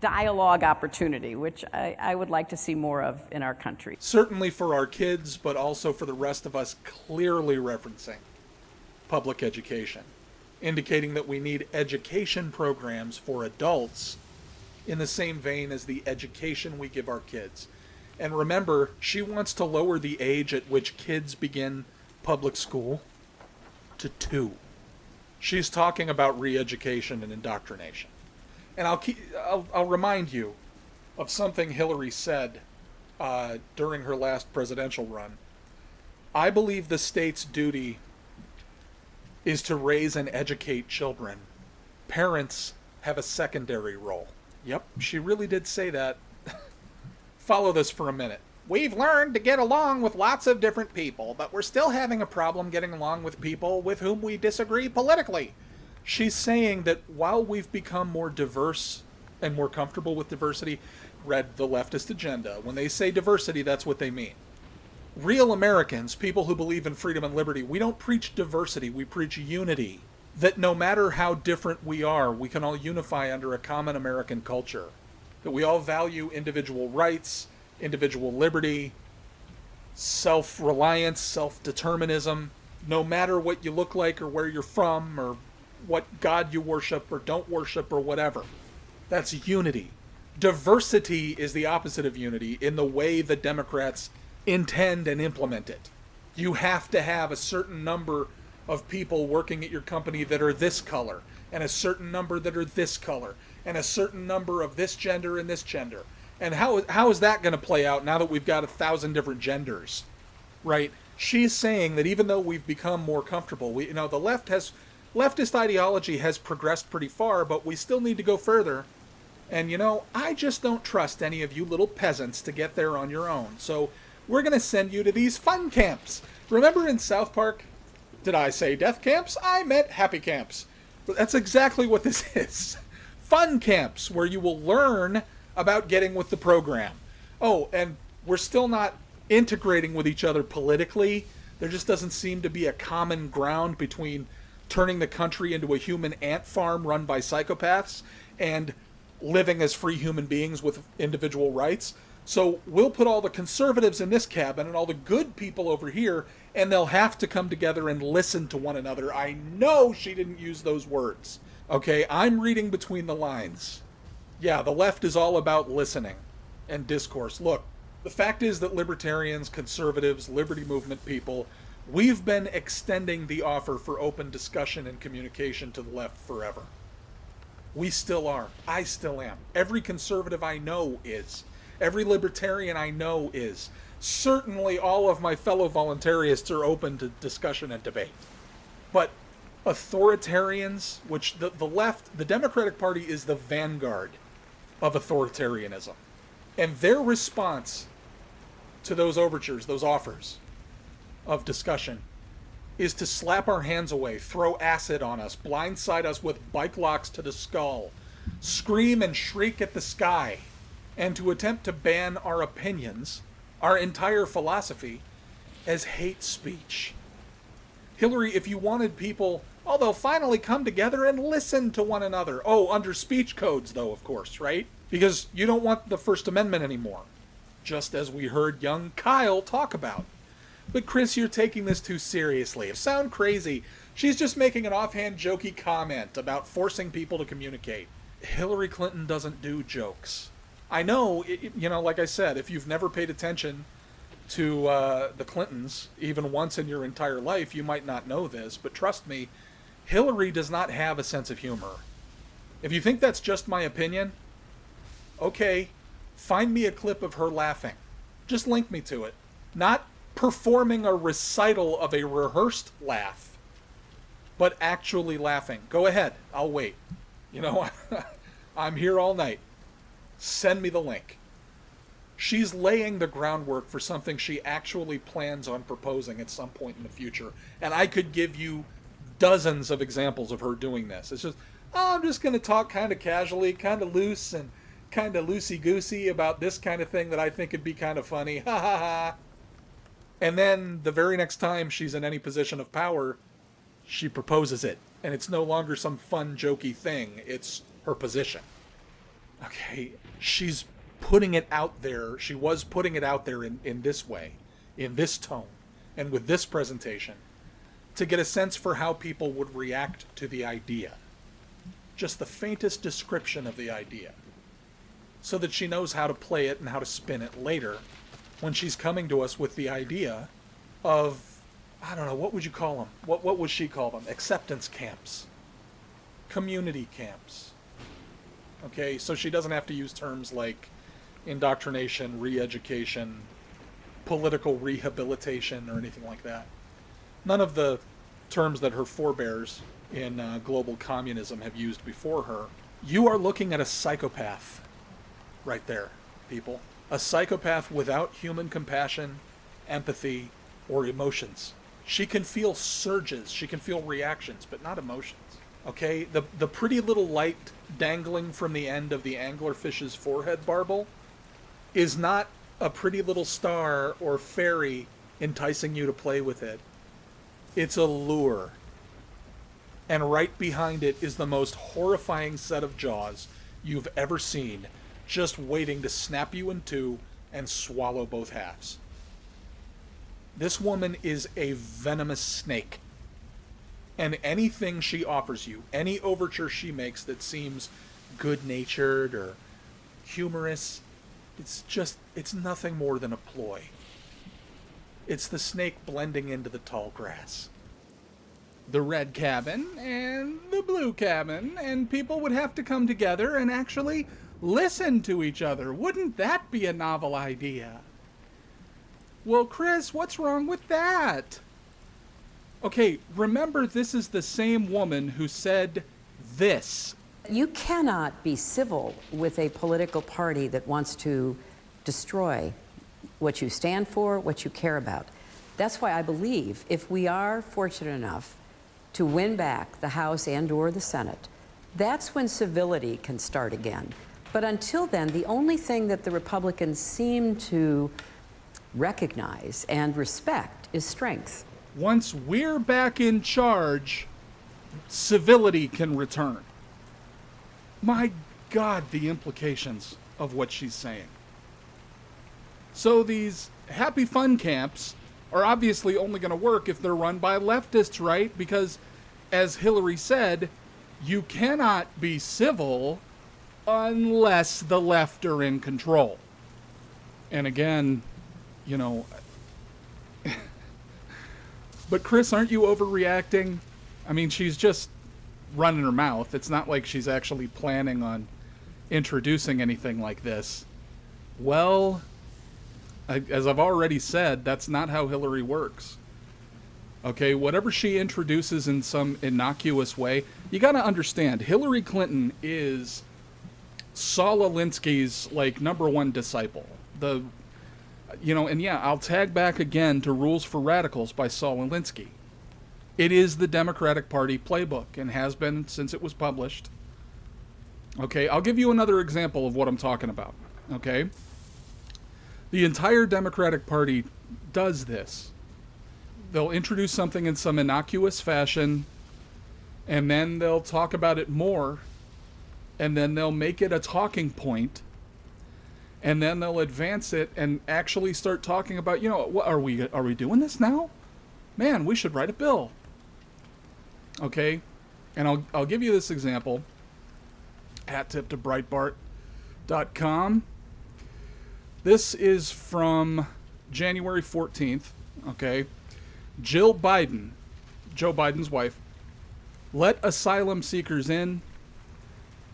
Speaker 10: dialogue opportunity, which I would like to see more of in our country.
Speaker 1: Certainly for our kids, but also for the rest of us, clearly referencing public education, indicating that we need education programs for adults in the same vein as the education we give our kids. And remember, she wants to lower the age at which kids begin public school to 2. She's talking about re-education and indoctrination. And I'll remind you of something Hillary said during her last presidential run. I believe the state's duty is to raise and educate children. Parents have a secondary role. Yep, she really did say that. Follow this for a minute. We've learned to get along with lots of different people, but we're still having a problem getting along with people with whom we disagree politically. She's saying that while we've become more diverse and more comfortable with diversity, read the leftist agenda. When they say diversity, that's what they mean. Real Americans, people who believe in freedom and liberty, we don't preach diversity, we preach unity. That no matter how different we are, we can all unify under a common American culture. That we all value individual rights, individual liberty, self-reliance, self-determinism, no matter what you look like or where you're from or what God you worship or don't worship or whatever. That's unity. Diversity is the opposite of unity in the way the Democrats intend and implement it. You have to have a certain number of people working at your company that are this color, and a certain number that are this color, and a certain number of this gender and this gender. And how is that going to play out now that we've got 1,000 different genders, right? She's saying that even though we've become more comfortable, the leftist ideology has progressed pretty far, but we still need to go further. And I just don't trust any of you little peasants to get there on your own. So we're going to send you to these fun camps. Remember in South Park? Did I say death camps? I meant happy camps. But that's exactly what this is. Fun camps where you will learn about getting with the program. Oh, and we're still not integrating with each other politically. There just doesn't seem to be a common ground between turning the country into a human ant farm run by psychopaths and living as free human beings with individual rights. So we'll put all the conservatives in this cabin and all the good people over here, and they'll have to come together and listen to one another. I know she didn't use those words. Okay, I'm reading between the lines. Yeah, the left is all about listening and discourse. Look, the fact is that libertarians, conservatives, liberty movement people, we've been extending the offer for open discussion and communication to the left forever. We still are. I still am. Every conservative I know is. Every libertarian I know is. Certainly all of my fellow voluntarists are open to discussion and debate. But authoritarians, which the left, the Democratic Party is the vanguard of authoritarianism. And their response to those overtures, those offers of discussion, is to slap our hands away, throw acid on us, blindside us with bike locks to the skull, scream and shriek at the sky, and to attempt to ban our opinions, our entire philosophy, as hate speech. Hillary, if you wanted people, they'll finally come together and listen to one another. Oh, under speech codes, though, of course, right? Because you don't want the First Amendment anymore, just as we heard young Kyle talk about. But Chris, you're taking this too seriously. It sounds crazy. She's just making an offhand jokey comment about forcing people to communicate. Hillary Clinton doesn't do jokes. I know, like I said, if you've never paid attention to the Clintons, even once in your entire life, you might not know this, but trust me, Hillary does not have a sense of humor. If you think that's just my opinion, okay, find me a clip of her laughing. Just link me to it. Not performing a recital of a rehearsed laugh, but actually laughing. Go ahead, I'll wait. I'm here all night. Send me the link. She's laying the groundwork for something she actually plans on proposing at some point in the future. And I could give you dozens of examples of her doing this. It's just, I'm just going to talk kind of casually, kind of loose and kind of loosey-goosey about this kind of thing that I think would be kind of funny. Ha ha ha. And then the very next time she's in any position of power, she proposes it. And it's no longer some fun, jokey thing. It's her position. Okay, she's putting it out there. She was putting it out there in this way, in this tone, and with this presentation, to get a sense for how people would react to the idea. Just the faintest description of the idea. So that she knows how to play it and how to spin it later when she's coming to us with the idea of, I don't know, what would you call them? What would she call them? Acceptance camps. Community camps. Okay, so she doesn't have to use terms like indoctrination, re-education, political rehabilitation, or anything like that. None of the terms that her forebears in global communism have used before her. You are looking at a psychopath right there, people. A psychopath without human compassion, empathy, or emotions. She can feel surges, she can feel reactions, but not emotions. Okay, the pretty little light dangling from the end of the anglerfish's forehead barbel is not a pretty little star or fairy enticing you to play with it. It's a lure. And right behind it is the most horrifying set of jaws you've ever seen, just waiting to snap you in two and swallow both halves. This woman is a venomous snake. And anything she offers you, any overture she makes that seems good-natured or humorous, it's nothing more than a ploy. It's the snake blending into the tall grass. The red cabin and the blue cabin, and people would have to come together and actually listen to each other. Wouldn't that be a novel idea? Well, Chris, what's wrong with that? Okay, remember, this is the same woman who said this.
Speaker 11: You cannot be civil with a political party that wants to destroy what you stand for, what you care about. That's why I believe if we are fortunate enough to win back the House and/or the Senate, that's when civility can start again. But until then, the only thing that the Republicans seem to recognize and respect is strength.
Speaker 1: Once we're back in charge, civility can return. My God, the implications of what she's saying. So these happy fun camps are obviously only going to work if they're run by leftists, right? Because, as Hillary said, you cannot be civil unless the left are in control. And again, you know... But Chris, aren't you overreacting? I mean, she's just running her mouth. It's not like she's actually planning on introducing anything like this. Well, as I've already said, that's not how Hillary works. Okay, whatever she introduces in some innocuous way, you got to understand, Hillary Clinton is Saul Alinsky's, like, #1 disciple. And yeah, I'll tag back again to Rules for Radicals by Saul Alinsky. It is the Democratic Party playbook and has been since it was published. Okay, I'll give you another example of what I'm talking about. Okay? The entire Democratic Party does this. They'll introduce something in some innocuous fashion, and then they'll talk about it more, and then they'll make it a talking point, and then they'll advance it and actually start talking about, what, are we doing this now? Man, we should write a bill. Okay? And I'll give you this example. Hat tip to Breitbart.com. This is from January 14th. Okay? Jill Biden, Joe Biden's wife, let asylum seekers in,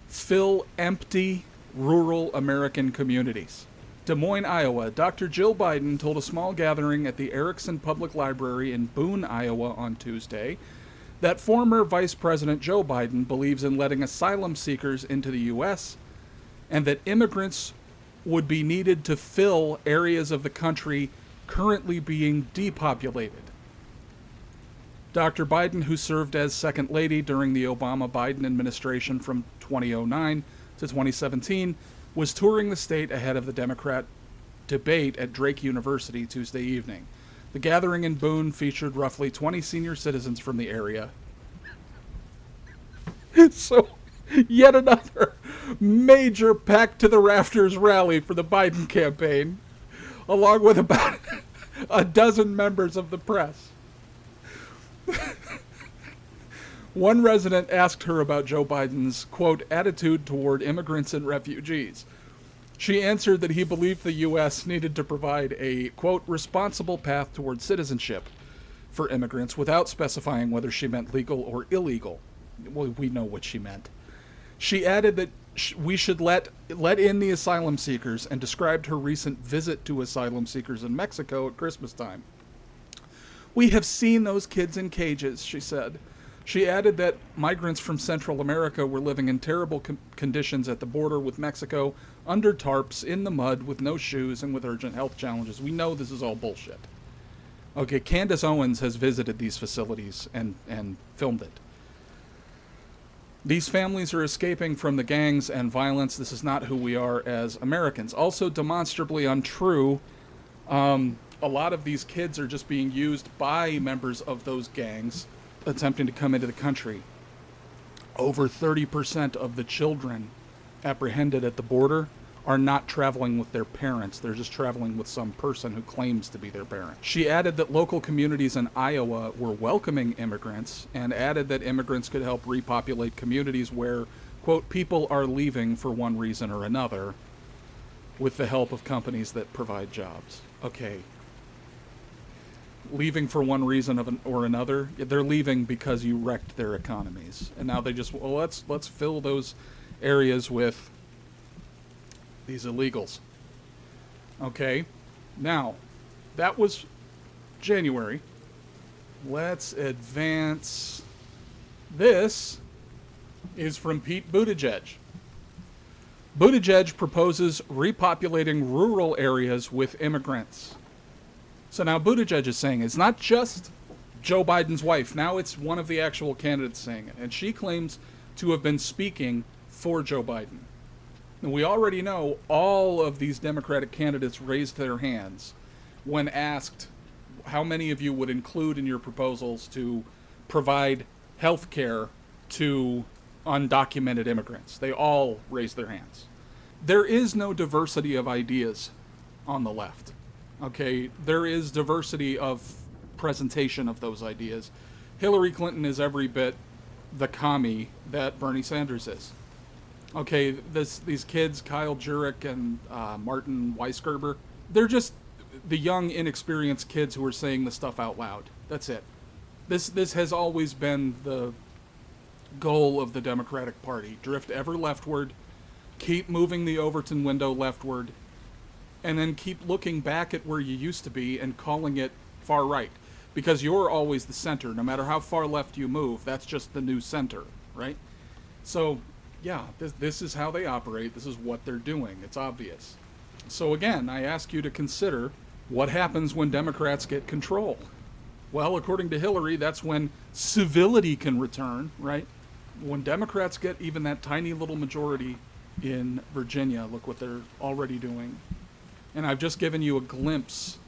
Speaker 1: fill empty rural American communities. Des Moines, Iowa. Dr. Jill Biden told a small gathering at the Erickson Public Library in Boone, Iowa on Tuesday that former Vice President Joe Biden believes in letting asylum seekers into the U.S. and that immigrants would be needed to fill areas of the country currently being depopulated. Dr. Biden, who served as Second Lady during the Obama-Biden administration from 2009 to 2017, was touring the state ahead of the Democrat debate at Drake University Tuesday evening. The gathering in Boone featured roughly 20 senior citizens from the area. So, yet another major packed to the rafters rally for the Biden campaign, along with about a dozen members of the press. One resident asked her about Joe Biden's, quote, attitude toward immigrants and refugees. She answered that he believed the U.S. needed to provide a, quote, responsible path towards citizenship for immigrants without specifying whether she meant legal or illegal. Well, we know what she meant. She added that we should let in the asylum seekers and described her recent visit to asylum seekers in Mexico at Christmas time. We have seen those kids in cages, she said. She added that migrants from Central America were living in terrible conditions at the border with Mexico, under tarps, in the mud, with no shoes, and with urgent health challenges. We know this is all bullshit. Okay, Candace Owens has visited these facilities and filmed it. These families are escaping from the gangs and violence. This is not who we are as Americans. Also demonstrably untrue, a lot of these kids are just being used by members of those gangs attempting to come into the country. Over 30% of the children apprehended at the border are not traveling with their parents. They're just traveling with some person who claims to be their parent. She added that local communities in Iowa were welcoming immigrants and added that immigrants could help repopulate communities where, quote, people are leaving for one reason or another with the help of companies that provide jobs. Okay. Leaving for one reason or another, they're leaving because you wrecked their economies. And now they just, well, let's fill those areas with these illegals. Okay, now, that was January. Let's advance. This is from Pete Buttigieg. Buttigieg proposes repopulating rural areas with immigrants. So now Buttigieg is saying it's not just Joe Biden's wife. Now it's one of the actual candidates saying it. And she claims to have been speaking for Joe Biden. And we already know all of these Democratic candidates raised their hands when asked how many of you would include in your proposals to provide health care to undocumented immigrants. They all raised their hands. There is no diversity of ideas on the left. Okay, there is diversity of presentation of those ideas. Hillary Clinton is every bit the commie that Bernie Sanders is. Okay, these kids, Kyle Jurek and Martin Weisgerber, they're just the young, inexperienced kids who are saying the stuff out loud. That's it. This has always been the goal of the Democratic Party. Drift ever leftward, keep moving the Overton window leftward, and then keep looking back at where you used to be and calling it far right. Because you're always the center. No matter how far left you move, that's just the new center, right? So, yeah, this is how they operate. This is what they're doing. It's obvious. So again, I ask you to consider what happens when Democrats get control. Well, according to Hillary, that's when civility can return, right? When Democrats get even that tiny little majority in Virginia, look what they're already doing. And I've just given you a glimpse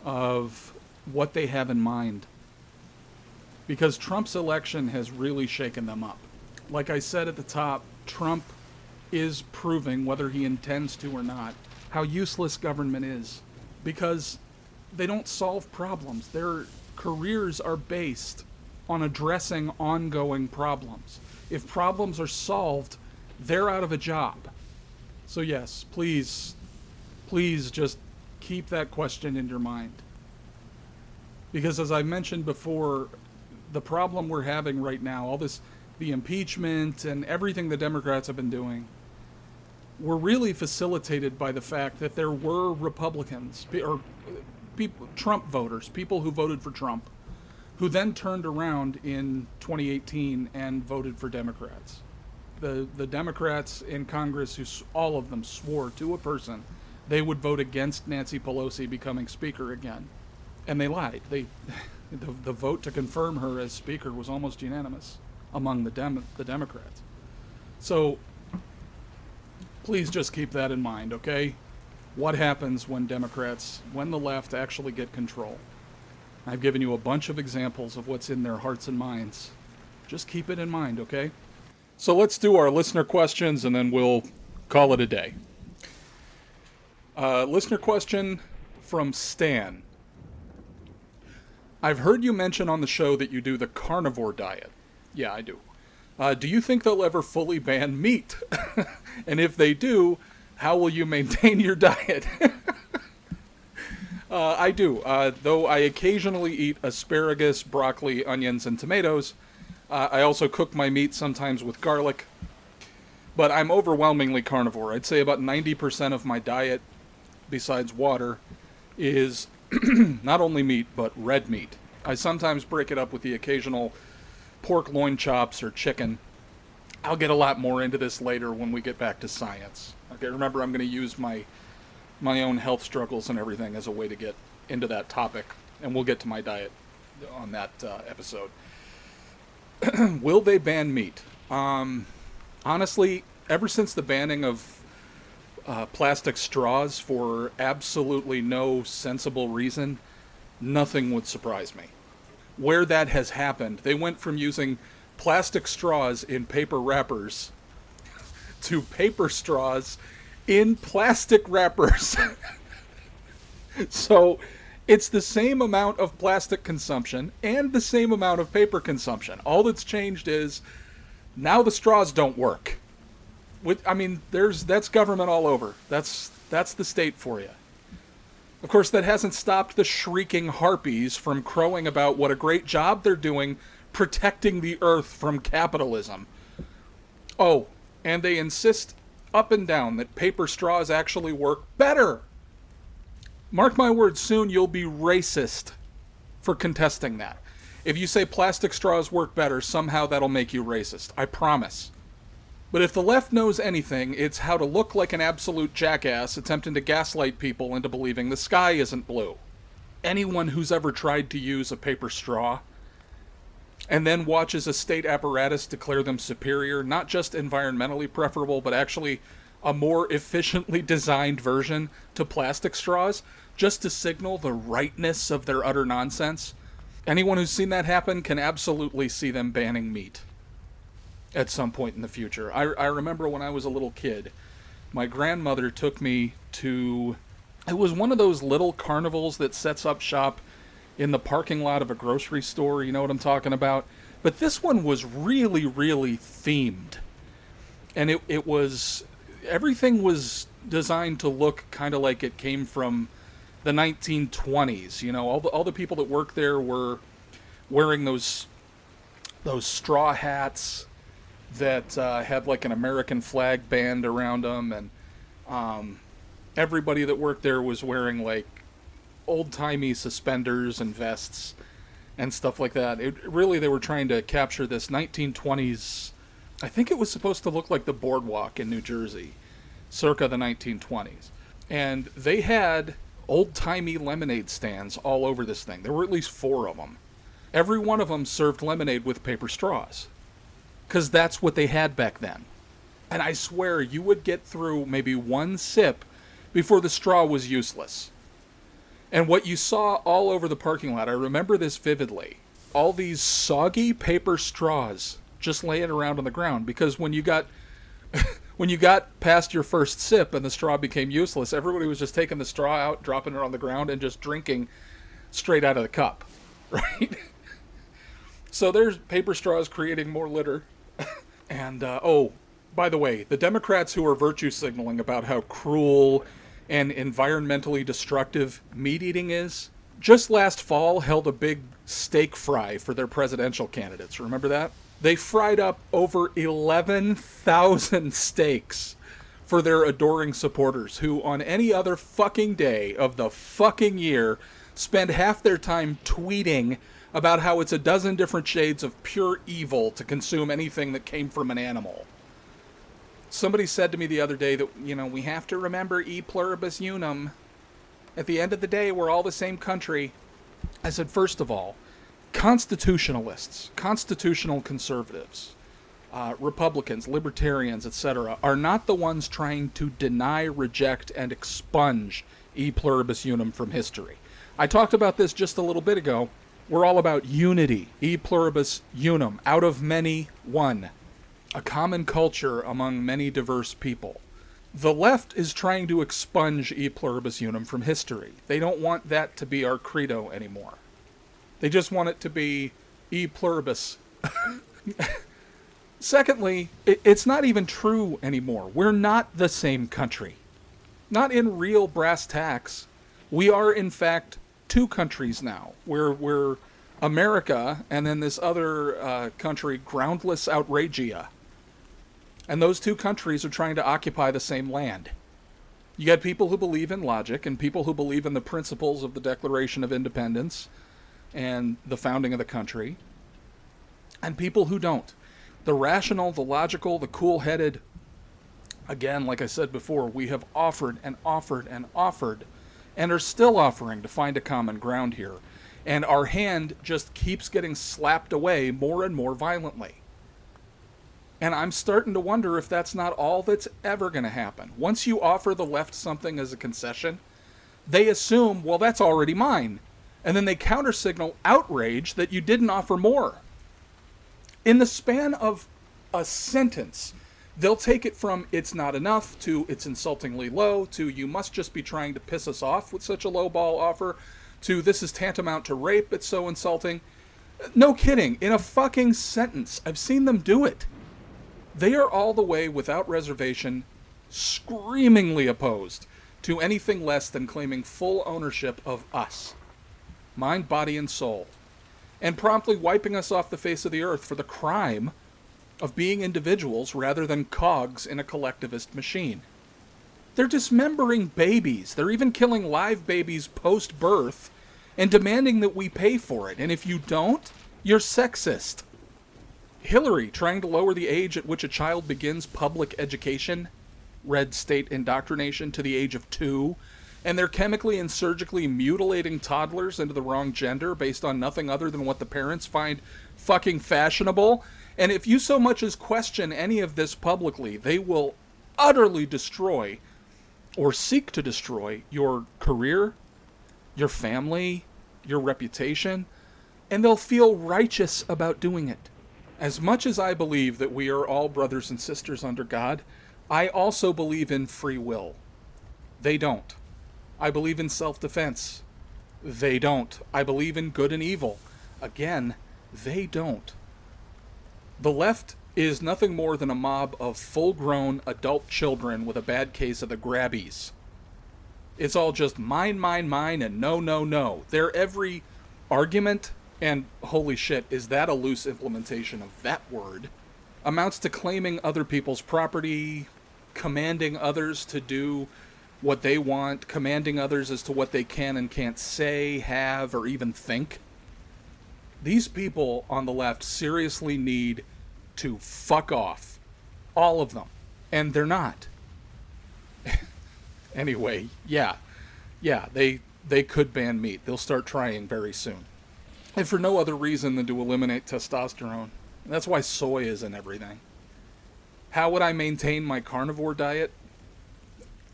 Speaker 1: of what they have in mind. Because Trump's election has really shaken them up. Like I said at the top, Trump is proving, whether he intends to or not, how useless government is. Because they don't solve problems. Their careers are based on addressing ongoing problems. If problems are solved, they're out of a job. So yes, please just keep that question in your mind. Because as I mentioned before, the problem we're having right now, all this, the impeachment and everything the Democrats have been doing, were really facilitated by the fact that there were Republicans, or people, Trump voters, people who voted for Trump, who then turned around in 2018 and voted for Democrats. The Democrats in Congress, who all of them swore to a person they would vote against Nancy Pelosi becoming Speaker again. And they lied. The vote to confirm her as Speaker was almost unanimous among the Democrats. So please just keep that in mind, okay? What happens when the left actually get control? I've given you a bunch of examples of what's in their hearts and minds. Just keep it in mind, okay? So let's do our listener questions and then we'll call it a day. Listener question from Stan. I've heard you mention on the show that you do the carnivore diet. Yeah, I do. Do you think they'll ever fully ban meat? And if they do, How will you maintain your diet? I do. Though I occasionally eat asparagus, broccoli, onions, and tomatoes, I also cook my meat sometimes with garlic. But I'm overwhelmingly carnivore. I'd say about 90% of my diet, besides water, is not only meat, but red meat. I sometimes break it up with the occasional pork loin chops or chicken. I'll get a lot more into this later when we get back to science. Okay, remember, I'm going to use my own health struggles and everything as a way to get into that topic, and we'll get to my diet on that episode. Will they ban meat? Honestly, ever since the banning of plastic straws for absolutely no sensible reason, nothing would surprise me. Where that has happened, they went from using plastic straws in paper wrappers to paper straws in plastic wrappers. So it's the same amount of plastic consumption and the same amount of paper consumption. All that's changed is now the straws don't work. That's government all over. That's the state for you. Of course, that hasn't stopped the shrieking harpies from crowing about what a great job they're doing protecting the earth from capitalism. Oh, and they insist up and down that paper straws actually work better. Mark my words, soon you'll be racist for contesting that. If you say plastic straws work better, somehow that'll make you racist. I promise. But if the left knows anything, it's how to look like an absolute jackass attempting to gaslight people into believing the sky isn't blue. Anyone who's ever tried to use a paper straw and then watches a state apparatus declare them superior, not just environmentally preferable, but actually a more efficiently designed version to plastic straws, just to signal the rightness of their utter nonsense, anyone who's seen that happen can absolutely see them banning meat at some point in the future. I remember when I was a little kid, my grandmother took me to, it was one of those little carnivals that sets up shop in the parking lot of a grocery store, you know what I'm talking about? But this one was really, really themed. And it was, everything was designed to look kind of like it came from the 1920s. You know, all the people that worked there were wearing those straw hats that had like an American flag band around them, and everybody that worked there was wearing like old-timey suspenders and vests and stuff like that. They were trying to capture this 1920s, I think it was supposed to look like the boardwalk in New Jersey, circa the 1920s. And they had old-timey lemonade stands all over this thing. There were at least 4 of them. Every one of them served lemonade with paper straws, because that's what they had back then. And I swear, you would get through maybe one sip before the straw was useless. And what you saw all over the parking lot, I remember this vividly, all these soggy paper straws just laying around on the ground, because when you got past your first sip and the straw became useless, everybody was just taking the straw out, dropping it on the ground, and just drinking straight out of the cup, right? So there's paper straws creating more litter. And, by the way, the Democrats who are virtue signaling about how cruel and environmentally destructive meat eating is, just last fall held a big steak fry for their presidential candidates. Remember that? They fried up over 11,000 steaks for their adoring supporters, who on any other fucking day of the fucking year spend half their time tweeting about how it's a dozen different shades of pure evil to consume anything that came from an animal. Somebody said to me the other day that, you know, we have to remember e pluribus unum. At the end of the day, we're all the same country. I said, first of all, constitutionalists, constitutional conservatives, Republicans, libertarians, etc., are not the ones trying to deny, reject, and expunge e pluribus unum from history. I talked about this just a little bit ago. We're all about unity, e pluribus unum, out of many, one. A common culture among many diverse people. The left is trying to expunge e pluribus unum from history. They don't want that to be our credo anymore. They just want it to be e pluribus. Secondly, it's not even true anymore. We're not the same country. not in real brass tacks. We are, in fact, two countries now. We're America and then this other country, groundless outragia. And those two countries are trying to occupy the same land. You got people who believe in logic and people who believe in the principles of the Declaration of Independence and the founding of the country, and people who don't. The rational, the logical, the cool-headed. Again, like I said before, we have offered and offered and offered and are still offering to find a common ground here. And our hand just keeps getting slapped away more and more violently. And I'm starting to wonder if that's not all that's ever going to happen. Once you offer the left something as a concession, they assume, well, that's already mine. And then they counter-signal outrage that you didn't offer more. In the span of a sentence, they'll take it from it's not enough to it's insultingly low to you must just be trying to piss us off with such a low ball offer to this is tantamount to rape, it's so insulting. No kidding, in a fucking sentence. I've seen them do it. They are all the way, without reservation, screamingly opposed to anything less than claiming full ownership of us. Mind, body, and soul. And promptly wiping us off the face of the earth for the crime of being individuals rather than cogs in a collectivist machine. They're dismembering babies. They're even killing live babies post-birth and demanding that we pay for it. And if you don't, you're sexist. Hillary trying to lower the age at which a child begins public education, red state indoctrination, to the age of 2, and they're chemically and surgically mutilating toddlers into the wrong gender based on nothing other than what the parents find fucking fashionable. And if you so much as question any of this publicly, they will utterly destroy or seek to destroy your career, your family, your reputation, and they'll feel righteous about doing it. As much as I believe that we are all brothers and sisters under God, I also believe in free will. They don't. I believe in self-defense. They don't. I believe in good and evil. Again, they don't. The left is nothing more than a mob of full-grown adult children with a bad case of the grabbies. It's all just mine, mine, mine, and no, no, no. Their every argument, and holy shit, is that a loose implementation of that word, amounts to claiming other people's property, commanding others to do what they want, commanding others as to what they can and can't say, have, or even think. These people on the left seriously need to fuck off. All of them. And they're not. Anyway, yeah, they could ban meat. They'll start trying very soon. And for no other reason than to eliminate testosterone. That's why soy is in everything. How would I maintain my carnivore diet?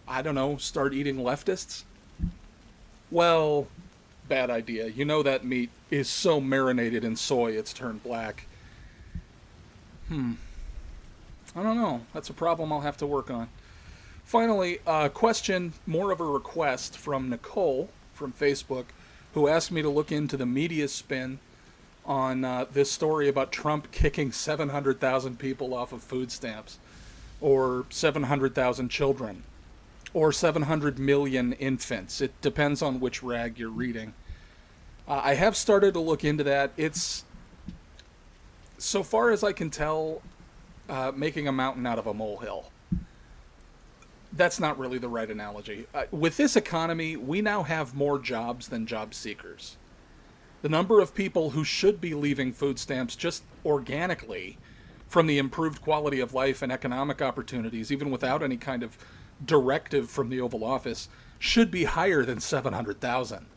Speaker 1: I don't know, start eating leftists? Well, bad idea. You know that meat is so marinated in soy it's turned black. I don't know. That's a problem I'll have to work on. Finally, a question, more of a request from Nicole from Facebook, who asked me to look into the media spin on this story about Trump kicking 700,000 people off of food stamps, or 700,000 children, or 700 million infants. It depends on which rag you're reading. I have started to look into that. It's, so far as I can tell, making a mountain out of a molehill. That's not really the right analogy. With this economy, we now have more jobs than job seekers. The number of people who should be leaving food stamps just organically from the improved quality of life and economic opportunities, even without any kind of directive from the Oval Office, should be higher than 700,000.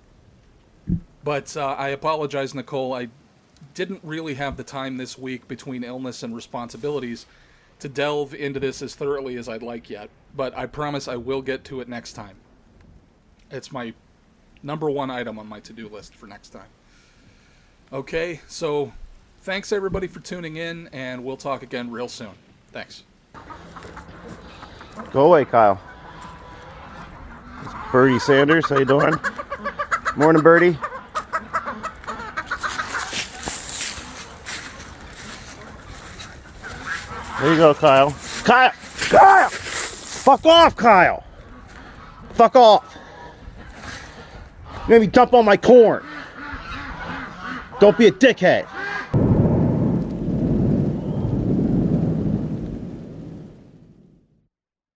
Speaker 1: But I apologize, Nicole. I didn't really have the time this week between illness and responsibilities to delve into this as thoroughly as I'd like yet. But I promise I will get to it next time. It's my number one item on my to-do list for next time. Okay, so thanks everybody for tuning in, and we'll talk again real soon. Thanks.
Speaker 12: Go away, Kyle. It's Bertie Sanders. How you doing? Morning, Bertie. There you go, Kyle. Kyle! Fuck off, Kyle! Fuck off. You made me dump on my corn. Don't be a dickhead.